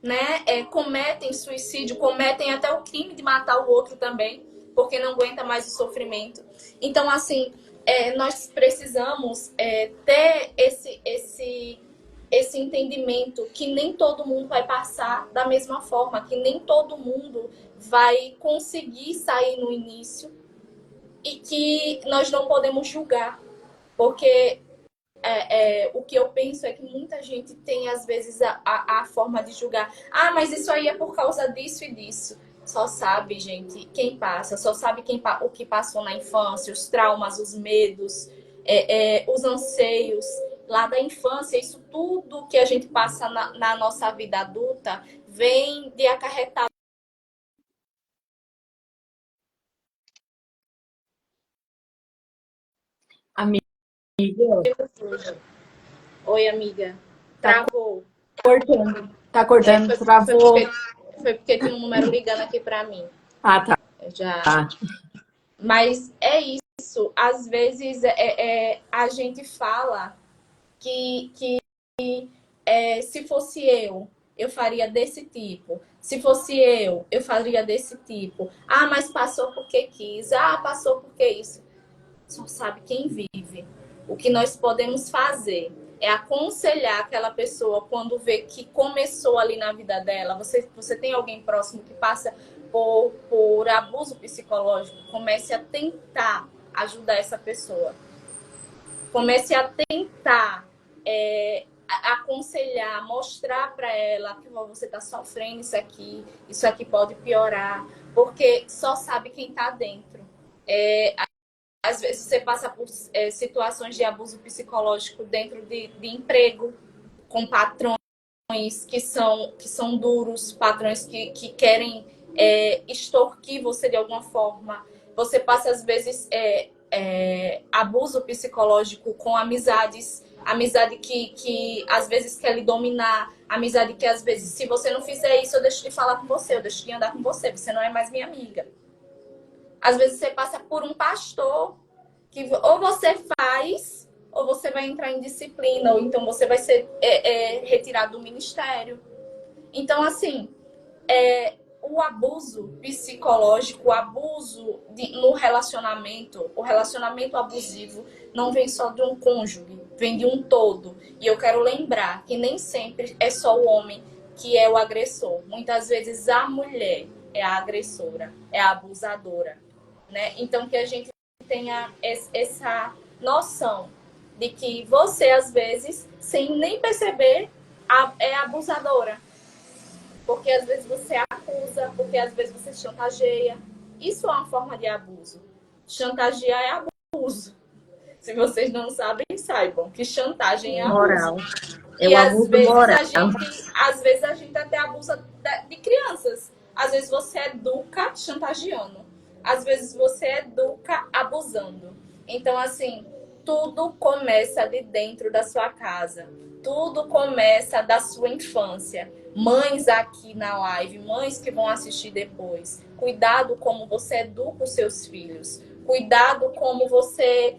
né? Cometem suicídio, cometem até o crime de matar o outro também, porque não aguenta mais o sofrimento. Então, assim, nós precisamos ter esse entendimento que nem todo mundo vai passar da mesma forma, que nem todo mundo vai conseguir sair no início e que nós não podemos julgar, porque o que eu penso é que muita gente tem, às vezes, a forma de julgar. Mas isso aí é por causa disso e disso. Só sabe, gente, quem passa. Só sabe o que passou na infância, os traumas, os medos, os anseios lá da infância. Isso tudo que a gente passa na nossa vida adulta vem de acarretar. Amiga. Oi, amiga. Travou. Tá cortando, travou. Foi porque tinha um número ligando aqui pra mim. Tá. Já. Mas é isso. Às vezes a gente fala que se fosse eu faria desse tipo. Se fosse eu faria desse tipo. Mas passou porque quis. Passou porque isso. Só sabe quem vive. O que nós podemos fazer é aconselhar aquela pessoa quando vê que começou ali na vida dela. Você tem alguém próximo que passa por abuso psicológico, comece a tentar ajudar essa pessoa. Comece a tentar aconselhar, mostrar para ela que você está sofrendo isso aqui pode piorar, porque só sabe quem está dentro. Às vezes você passa por situações de abuso psicológico dentro de emprego, com patrões que são duros, patrões que querem extorquir você de alguma forma. Você passa, às vezes, abuso psicológico com amizades, amizade que às vezes quer lhe dominar, amizade que às vezes, se você não fizer isso, eu deixo de falar com você, eu deixo de andar com você, você não é mais minha amiga. Às vezes você passa por um pastor que ou você faz, ou você vai entrar em disciplina, ou então você vai ser retirado do ministério. Então, assim, o abuso psicológico, o abuso no relacionamento, o relacionamento abusivo não vem só de um cônjuge, vem de um todo. E eu quero lembrar que nem sempre é só o homem que é o agressor. Muitas vezes a mulher é a agressora, é a abusadora, né? Então, que a gente tenha essa noção de que você, às vezes, sem nem perceber, é abusadora. Porque às vezes você acusa, porque às vezes você chantageia. Isso é uma forma de abuso. Chantagear é abuso. Se vocês não sabem, saibam que chantagem é Moral. abuso. É E o abuso moral. às vezes a gente até abusa de crianças. Às vezes você educa chantageando. Às vezes você educa abusando. Então, assim, tudo começa de dentro da sua casa. Tudo começa da sua infância. Mães aqui na live, mães que vão assistir depois. Cuidado como você educa os seus filhos. Cuidado como você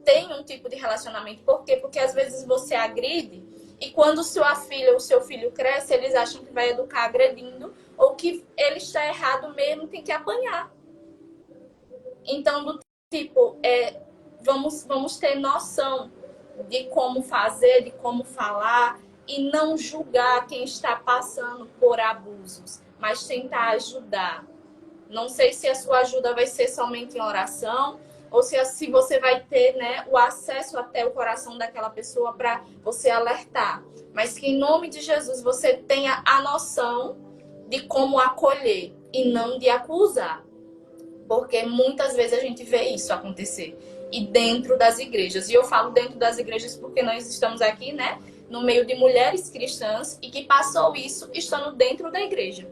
tem um tipo de relacionamento. Por quê? Porque às vezes você agride e quando sua filha ou seu filho cresce, eles acham que vai educar agredindo ou que ele está errado mesmo, tem que apanhar. Então, do tipo, vamos ter noção de como fazer, de como falar e não julgar quem está passando por abusos, mas tentar ajudar. Não sei se a sua ajuda vai ser somente em oração ou se você vai ter, né, o acesso até o coração daquela pessoa para você alertar. Mas que em nome de Jesus você tenha a noção de como acolher e não de acusar. Porque muitas vezes a gente vê isso acontecer. E dentro das igrejas. E eu falo dentro das igrejas porque nós estamos aqui, né, no meio de mulheres cristãs e que passou isso estando dentro da igreja.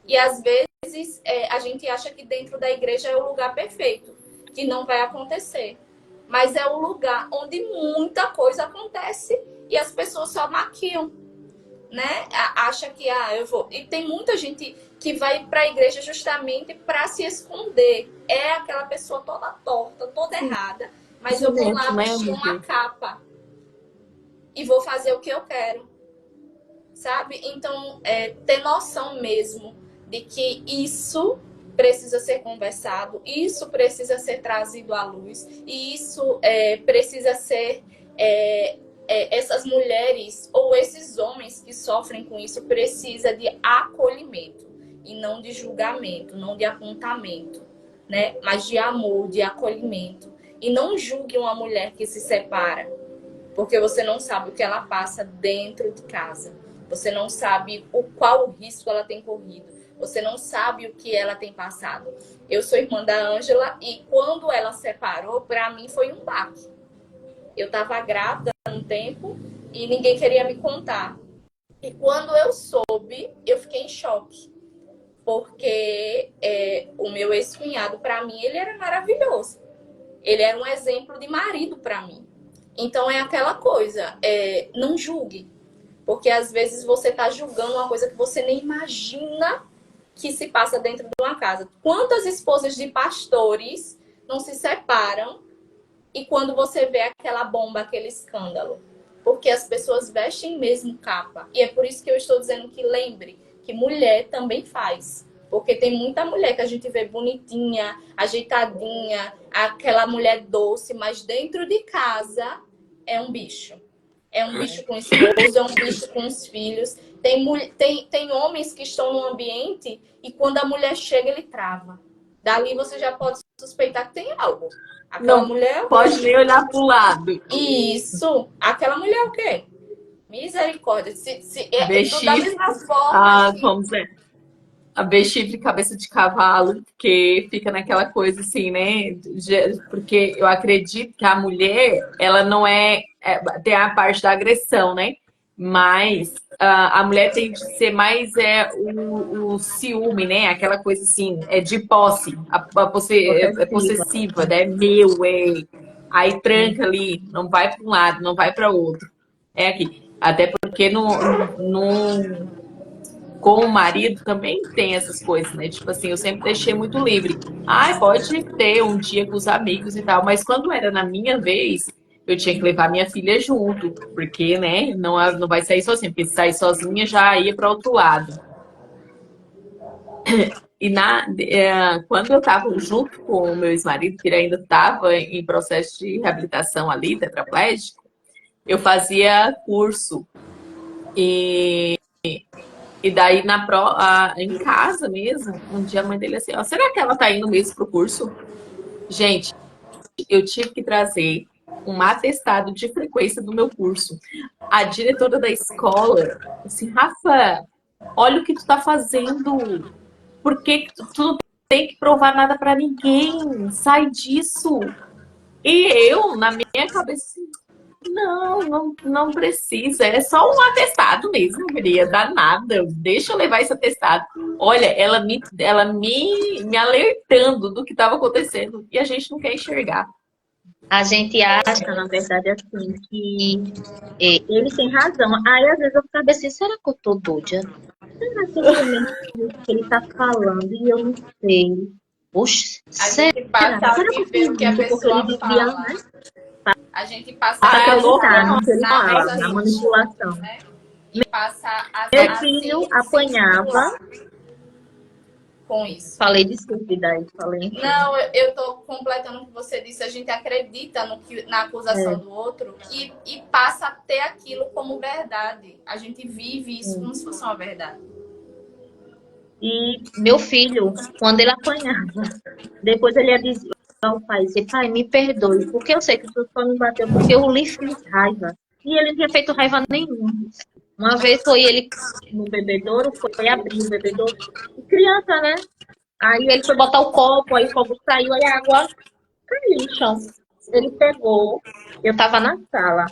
E às vezes a gente acha que dentro da igreja é o lugar perfeito, que não vai acontecer. Mas é o lugar onde muita coisa acontece e as pessoas só maquiam, né? Acha que eu vou. E tem muita gente que vai para a igreja justamente para se esconder. É aquela pessoa toda torta, toda errada, mas eu vou lá vestir uma capa e vou fazer o que eu quero, sabe? Então, ter noção mesmo de que isso precisa ser conversado, isso precisa ser trazido à luz, e isso precisa ser... essas mulheres ou esses homens que sofrem com isso precisa de acolhimento e não de julgamento, não de apontamento, né? Mas de amor, de acolhimento. E não julgue uma mulher que se separa, porque você não sabe o que ela passa dentro de casa. Você não sabe qual risco ela tem corrido. Você não sabe o que ela tem passado. Eu sou irmã da Ângela e quando ela separou, para mim foi um baque. Eu estava grávida um tempo e ninguém queria me contar. E quando eu soube, eu fiquei em choque. Porque o meu ex-cunhado, para mim, ele era maravilhoso. Ele era um exemplo de marido para mim. Então é aquela coisa, não julgue. Porque às vezes você está julgando uma coisa que você nem imagina que se passa dentro de uma casa. Quantas esposas de pastores não se separam e quando você vê aquela bomba, aquele escândalo? Porque as pessoas vestem mesmo capa. E é por isso que eu estou dizendo que lembre que mulher também faz. Porque tem muita mulher que a gente vê bonitinha, ajeitadinha, aquela mulher doce, mas dentro de casa é um bicho. É um bicho com esposo, é um bicho com os filhos. Tem homens que estão no ambiente e quando a mulher chega, ele trava. Dali você já pode suspeitar que tem algo. Aquela mulher... Pode nem olhar pro lado. Isso. Aquela mulher é o quê? Misericórdia. Da Chifre, mesma forma... vamos ver. A chifre cabeça de cavalo, porque fica naquela coisa assim, né? Porque eu acredito que a mulher, ela não tem a parte da agressão, né? Mas a mulher tem de ser mais o ciúme, né? Aquela coisa assim, de posse, possessiva, né? Aí tranca ali, não vai para um lado, não vai para outro. É aqui. Até porque com o marido também tem essas coisas, né? Tipo assim, eu sempre deixei muito livre. Pode ter um dia com os amigos e tal, mas quando era na minha vez, eu tinha que levar minha filha junto, porque, né, não vai sair sozinha, porque se sair sozinha já ia para outro lado. E quando eu estava junto com o meu ex-marido, que ele ainda estava em processo de reabilitação ali, tetraplégico, eu fazia curso. E daí, em casa mesmo, um dia a mãe dele assim, será que ela tá indo mesmo pro curso? Gente, eu tive que trazer um atestado de frequência do meu curso. A diretora da escola disse, Rafa, olha o que tu tá fazendo. Por que que tu não tem que provar nada pra ninguém? Sai disso. E eu, na minha cabeça, assim, não precisa. É só um atestado mesmo, queria dar nada. Deixa eu levar esse atestado. Olha, me alertando do que estava acontecendo e a gente não quer enxergar. A gente acha, na verdade, assim, que ele tem razão. Aí, às vezes, eu fico assim, será que eu tô doida? Será que é realmente isso que ele tá falando e eu não sei? Poxa, A será? gente passa a Será que eu viver o que a fiz isso? Porque ele pessoa devia, fala. né, A gente passa a acreditar no acreditar que ele fala, na nas atitudes, manipulação. né? E passa Meu a filho se apanhava. estimular com isso. Falei, desculpe, daí, falei, enfim. Não, eu tô completando o que você disse. A gente acredita na acusação do outro e passa a ter aquilo como verdade. A gente vive isso como se fosse uma verdade. E meu filho, quando ele apanhava, depois ele ia dizer ao pai, dizer, pai, me perdoe, porque eu sei que o senhor só me bateu porque eu lhe fiz raiva. E ele não tinha feito raiva nenhuma. Uma vez foi ele no bebedouro, foi abrir o bebedouro, e criança, né? Aí ele foi botar o copo, aí o copo saiu, aí a água caiu no chão. Ele pegou, eu tava na sala,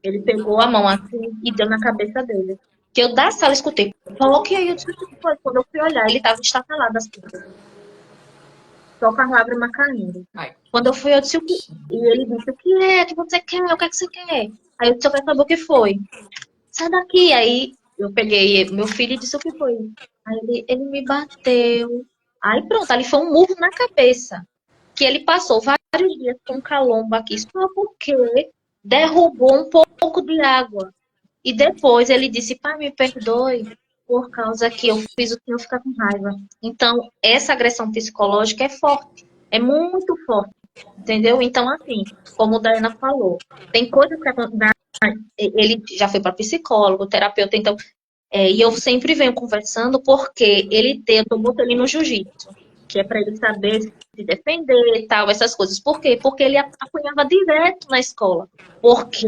ele pegou a mão assim e deu na cabeça dele. Que eu da sala escutei, coloque aí, eu disse, o que foi? Quando eu fui olhar, ele tava estatelado assim, só com a lágrima caindo. Ai, Quando eu fui, eu disse, o que? E ele disse, o que é que você quer? O que é que você quer? Aí eu disse, eu quero saber o que foi. Sai daqui. Aí eu peguei meu filho e disse, o que foi? Aí ele me bateu. Aí pronto, ali foi um murro na cabeça. Que ele passou vários dias com calombo aqui, só porque derrubou um pouco de água. E depois ele disse, pai, me perdoe, por causa que eu fiz o senhor ficar com raiva. Então, essa agressão psicológica é forte, é muito forte, entendeu? Então, assim, como a Diana falou, tem coisas que ele já foi para psicólogo, terapeuta, então, e eu sempre venho conversando porque eu tô botando ele no jiu-jitsu, que é para ele saber se defender e tal, essas coisas. Por quê? Porque ele apanhava direto na escola. Porque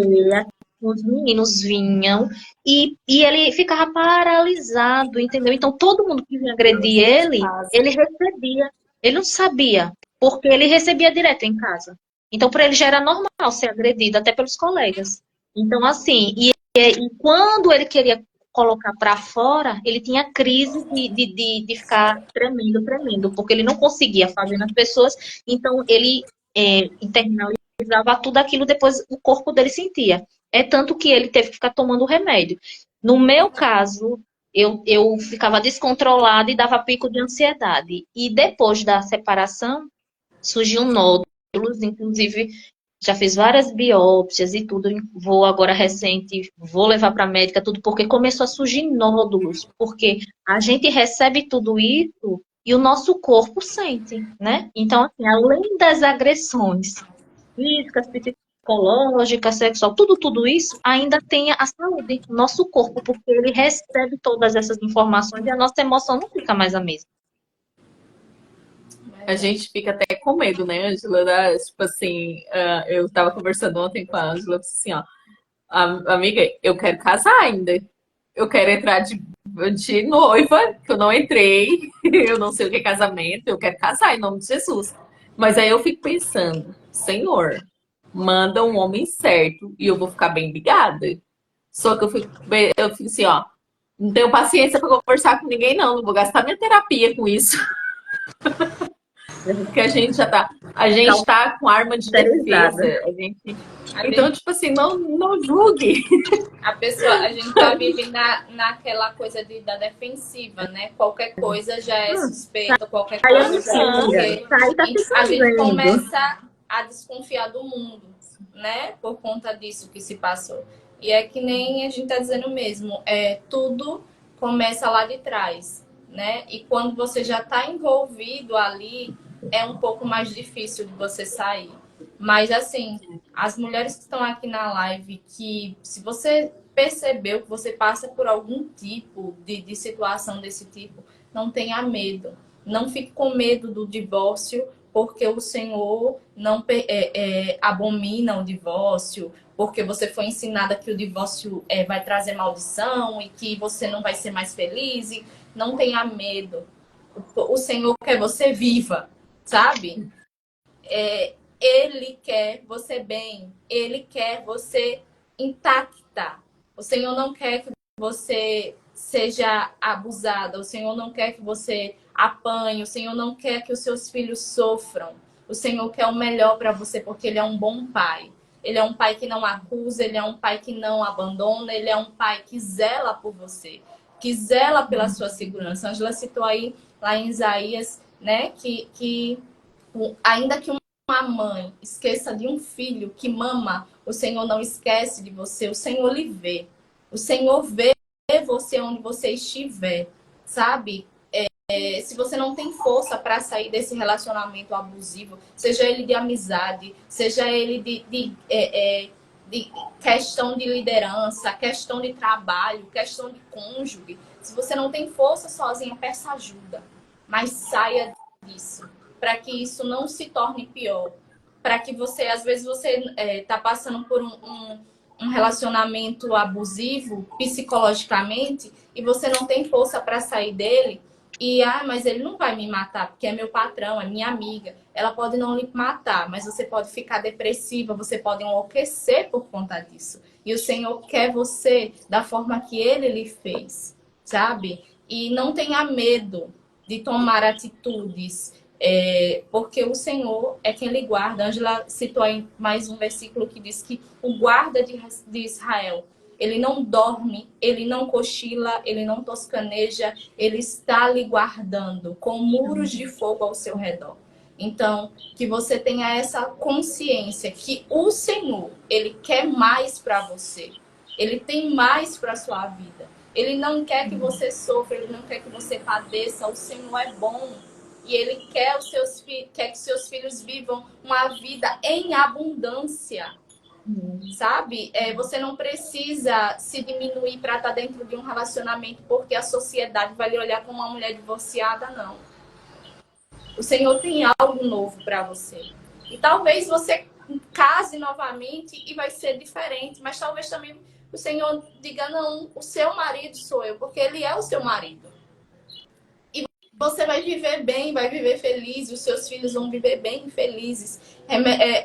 os meninos vinham e ele ficava paralisado, entendeu? Então, todo mundo que vinha agredir ele recebia. Ele não sabia, porque ele recebia direto em casa. Então, para ele já era normal ser agredido, até pelos colegas. Então, assim, e quando ele queria colocar para fora, ele tinha crise de ficar tremendo, tremendo, porque ele não conseguia fazer nas pessoas, então ele internalizava tudo aquilo, depois o corpo dele sentia. É tanto que ele teve que ficar tomando remédio. No meu caso, eu ficava descontrolada e dava pico de ansiedade. E depois da separação, surgiu nódulos, inclusive já fiz várias biópsias e tudo. Vou agora recente, vou levar para a médica tudo, porque começou a surgir nódulos. Porque a gente recebe tudo isso e o nosso corpo sente, né? Então, assim, além das agressões físicas, psicológicas, sexual, tudo isso, ainda tem a saúde, o nosso corpo, porque ele recebe todas essas informações e a nossa emoção não fica mais a mesma. a gente fica até com medo, né, Ângela? Tipo assim, eu tava conversando ontem com a Ângela, assim, ó, amiga, eu quero casar ainda. Eu quero entrar de noiva, que eu não entrei, eu não sei o que é casamento, eu quero casar em nome de Jesus. Mas aí eu fico pensando, Senhor, manda um homem certo e eu vou ficar bem ligada. Só que eu fico assim, ó, não tenho paciência para conversar com ninguém, não. Não vou gastar minha terapia com isso. Porque a gente tá com arma de defesa. Então, tipo assim, não julgue. A gente tá vivendo naquela coisa da defensiva, né? Qualquer coisa já é suspeita, qualquer coisa já é porque a gente começa a desconfiar do mundo, né? Por conta disso que se passou. E é que nem a gente tá dizendo mesmo, tudo começa lá de trás, né? E quando você já tá envolvido ali, é um pouco mais difícil de você sair. Mas, assim, as mulheres que estão aqui na live, que se você percebeu que você passa por algum tipo de situação desse tipo, não tenha medo. Não fique com medo do divórcio, porque o Senhor não abomina o divórcio, porque você foi ensinada que o divórcio vai trazer maldição e que você não vai ser mais feliz. E não tenha medo. O Senhor quer você viva, sabe? Ele quer você bem, ele quer você intacta. O Senhor não quer que você seja abusada, o Senhor não quer que você apanhe, o Senhor não quer que os seus filhos sofram. O Senhor quer o melhor para você porque ele é um bom pai. Ele é um pai que não acusa, ele é um pai que não abandona, ele é um pai que zela por você, que zela pela sua segurança. A Angela citou aí, lá em Isaías, né, que ainda que uma mãe esqueça de um filho que mama, o Senhor não esquece de você, o Senhor lhe vê. O Senhor vê você onde você estiver, sabe? Se você não tem força para sair desse relacionamento abusivo, seja ele de amizade, seja ele de questão de liderança, questão de trabalho, questão de cônjuge, se você não tem força sozinha, peça ajuda. Mas saia disso, para que isso não se torne pior. Para que você, às vezes, você está passando por um relacionamento abusivo psicologicamente e você não tem força para sair dele. E, mas ele não vai me matar, porque é meu patrão, é minha amiga. Ela pode não lhe matar, mas você pode ficar depressiva, você pode enlouquecer por conta disso. E o Senhor quer você da forma que ele lhe fez, sabe? E não tenha medo de tomar atitudes, porque o Senhor é quem lhe guarda. A Angela citou aí mais um versículo que diz que o guarda de Israel, ele não dorme, ele não cochila, ele não toscaneja, ele está lhe guardando com muros de fogo ao seu redor. Então, que você tenha essa consciência que o Senhor, ele quer mais para você. Ele tem mais para a sua vida. Ele não quer que você sofra, ele não quer que você padeça. O Senhor é bom e ele quer que seus filhos vivam uma vida em abundância. Sabe? Você não precisa se diminuir para estar dentro de um relacionamento porque a sociedade vai lhe olhar como uma mulher divorciada, não. O Senhor tem algo novo para você. E talvez você case novamente e vai ser diferente, mas talvez também o Senhor diga, não, o seu marido sou eu, porque ele é o seu marido. E você vai viver bem, vai viver feliz, os seus filhos vão viver bem felizes.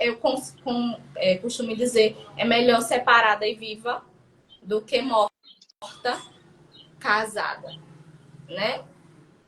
Eu costumo dizer, é melhor separada e viva do que morta, casada, né?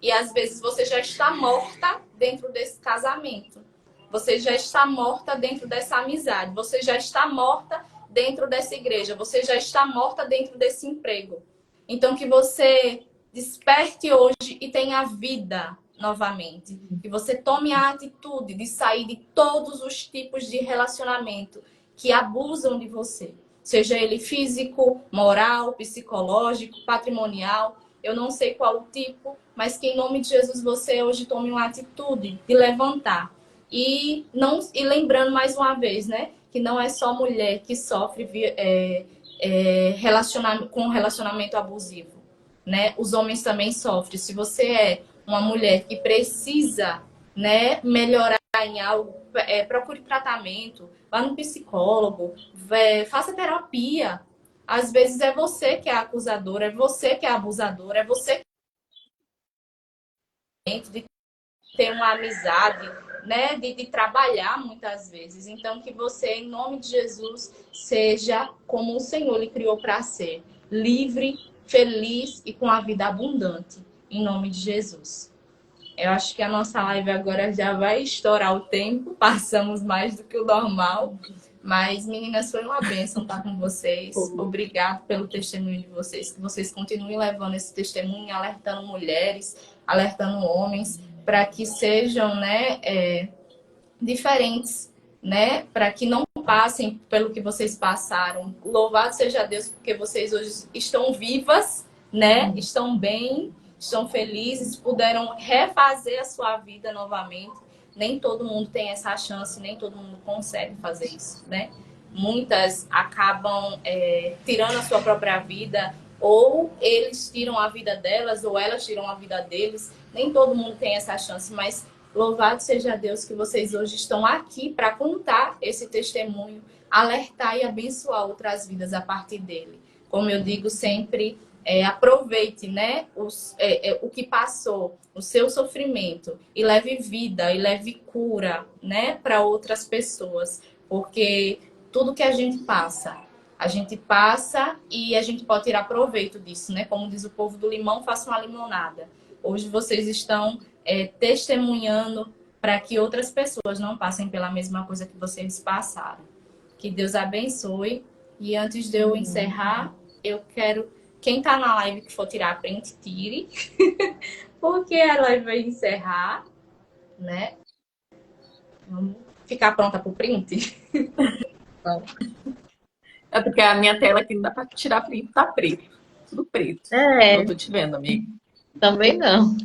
E às vezes você já está morta dentro desse casamento. Você já está morta dentro dessa amizade. Você já está morta dentro dessa igreja. Você já está morta dentro desse emprego. Então que você desperte hoje e tenha vida novamente. Que você tome a atitude de sair de todos os tipos de relacionamento que abusam de você. Seja ele físico, moral, psicológico, patrimonial. Eu não sei qual o tipo, mas que em nome de Jesus você hoje tome uma atitude de levantar. E lembrando mais uma vez, né? Que não é só mulher que sofre com relacionamento abusivo, né? Os homens também sofrem. Se você é uma mulher que precisa, né, melhorar em algo, procure tratamento, vá no psicólogo, faça terapia. Às vezes é você que é a acusadora, é você que é a abusadora, é você de ter uma amizade, né, de trabalhar muitas vezes. Então, que você, em nome de Jesus, seja como o Senhor lhe criou para ser, livre, feliz e com a vida abundante, em nome de Jesus. Eu acho que a nossa live agora já vai estourar o tempo, passamos mais do que o normal, mas, meninas, foi uma bênção estar com vocês. Obrigado pelo testemunho de vocês, que vocês continuem levando esse testemunho, alertando mulheres, alertando homens, para que sejam, né, diferentes, né, para que não passem pelo que vocês passaram. Louvado seja Deus, porque vocês hoje estão vivas, né, estão bem, estão felizes, puderam refazer a sua vida novamente. Nem todo mundo tem essa chance, nem todo mundo consegue fazer isso, né? Muitas acabam tirando a sua própria vida, ou eles tiram a vida delas, ou elas tiram a vida deles. Nem todo mundo tem essa chance, mas Louvado seja Deus que vocês hoje estão aqui para contar esse testemunho, alertar e abençoar outras vidas a partir dele. Como eu digo sempre, aproveite, né, o que passou, o seu sofrimento, e leve vida, e leve cura, né, para outras pessoas. Porque tudo que a gente passa e a gente pode tirar proveito disso, né? Como diz o povo do limão, faça uma limonada. Hoje vocês estão testemunhando para que outras pessoas não passem pela mesma coisa que vocês passaram. Que Deus abençoe. E antes de eu encerrar, eu quero... Quem está na live que for tirar print, tire. Porque a live vai encerrar, né? Vamos ficar pronta para o print? É porque a minha tela aqui não dá para tirar print, tá preto. Tudo preto. Não tô te vendo, amigo. Também não.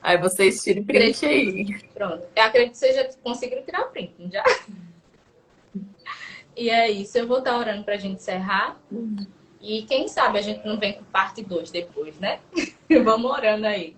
Aí vocês tirem print aí. Pronto. Eu acredito que vocês já conseguiram tirar print, não já? E é isso. Eu vou estar orando para a gente encerrar. E quem sabe a gente não vem com parte 2 depois, né? Vamos orando aí.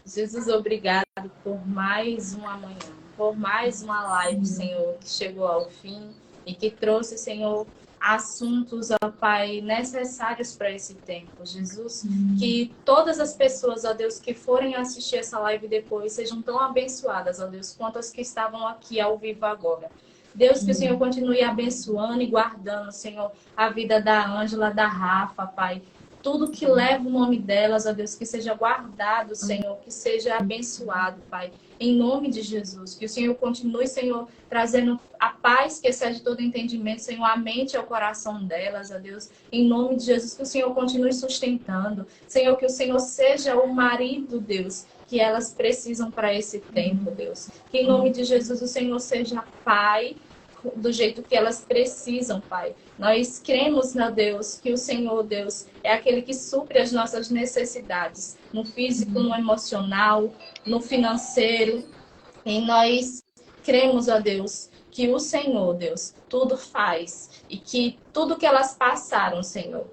Jesus, obrigado por mais uma manhã, por mais uma live, Senhor, que chegou ao fim e que trouxe, Senhor, assuntos, ó Pai, necessários para esse tempo. Jesus, que todas as pessoas, ó Deus, que forem assistir essa live depois, sejam tão abençoadas, ó Deus, quanto as que estavam aqui ao vivo agora. Deus, que o Senhor continue abençoando e guardando, Senhor, a vida da Ângela, da Rafa, Pai. Tudo que leva o nome delas, ó Deus, que seja guardado, Senhor, que seja abençoado, Pai. Em nome de Jesus, que o Senhor continue, Senhor, trazendo a paz que excede todo entendimento, Senhor, a mente e o coração delas, ó Deus. Em nome de Jesus, que o Senhor continue sustentando. Senhor, que o Senhor seja o marido, Deus, que elas precisam para esse tempo, Deus. Que em nome de Jesus o Senhor seja Pai, do jeito que elas precisam, Pai. Nós cremos, meu Deus, que o Senhor, Deus, é aquele que supre as nossas necessidades, no físico, no emocional, no financeiro. E nós cremos, ó Deus, que o Senhor, Deus, tudo faz. E que tudo que elas passaram, Senhor,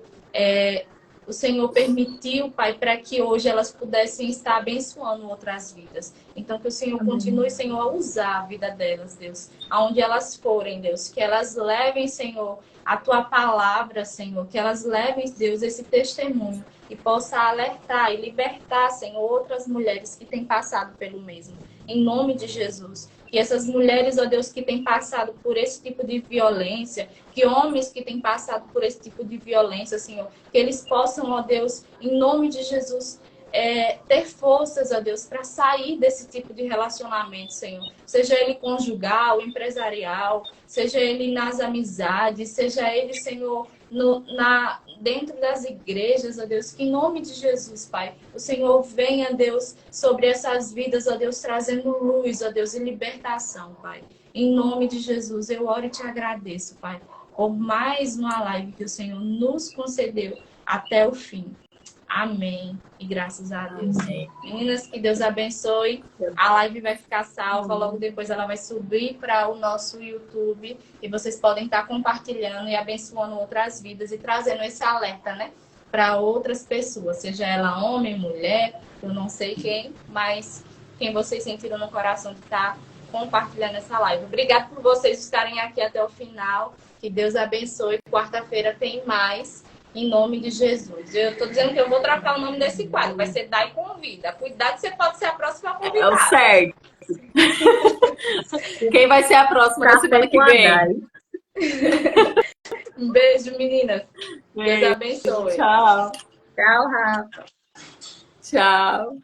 o Senhor permitiu, Pai, para que hoje elas pudessem estar abençoando outras vidas. Então, que o Senhor continue, Senhor, a usar a vida delas, Deus. Aonde elas forem, Deus. Que elas levem, Senhor, a Tua palavra, Senhor. Que elas levem, Deus, esse testemunho. E possa alertar e libertar, Senhor, outras mulheres que têm passado pelo mesmo. Em nome de Jesus. Que essas mulheres, ó Deus, que têm passado por esse tipo de violência, que homens que têm passado por esse tipo de violência, Senhor, que eles possam, ó Deus, em nome de Jesus, ter forças, ó Deus, para sair desse tipo de relacionamento, Senhor. Seja ele conjugal, empresarial, seja ele nas amizades, seja ele, Senhor, dentro das igrejas, ó Deus, que em nome de Jesus, Pai, o Senhor venha, Deus, sobre essas vidas, ó Deus, trazendo luz, ó Deus, e libertação, Pai. Em nome de Jesus, eu oro e te agradeço, Pai, por mais uma live que o Senhor nos concedeu até o fim. Amém. E graças a Deus. Amém. Meninas, que Deus abençoe. A live vai ficar salva. Logo depois ela vai subir para o nosso YouTube. E vocês podem estar compartilhando e abençoando outras vidas e trazendo esse alerta, né? Para outras pessoas. Seja ela homem, mulher, eu não sei quem. Mas quem vocês sentiram no coração de estar compartilhando essa live. Obrigada por vocês estarem aqui até o final. Que Deus abençoe. Quarta-feira tem mais. Em nome de Jesus. Eu tô dizendo que eu vou trocar o nome desse quadro. Vai ser Dai Convida. Cuidado, você pode ser a próxima convidada. É o certo. Quem vai ser a próxima da semana que vem? Um beijo, meninas. Deus abençoe. Tchau. Tchau, Rafa. Tchau.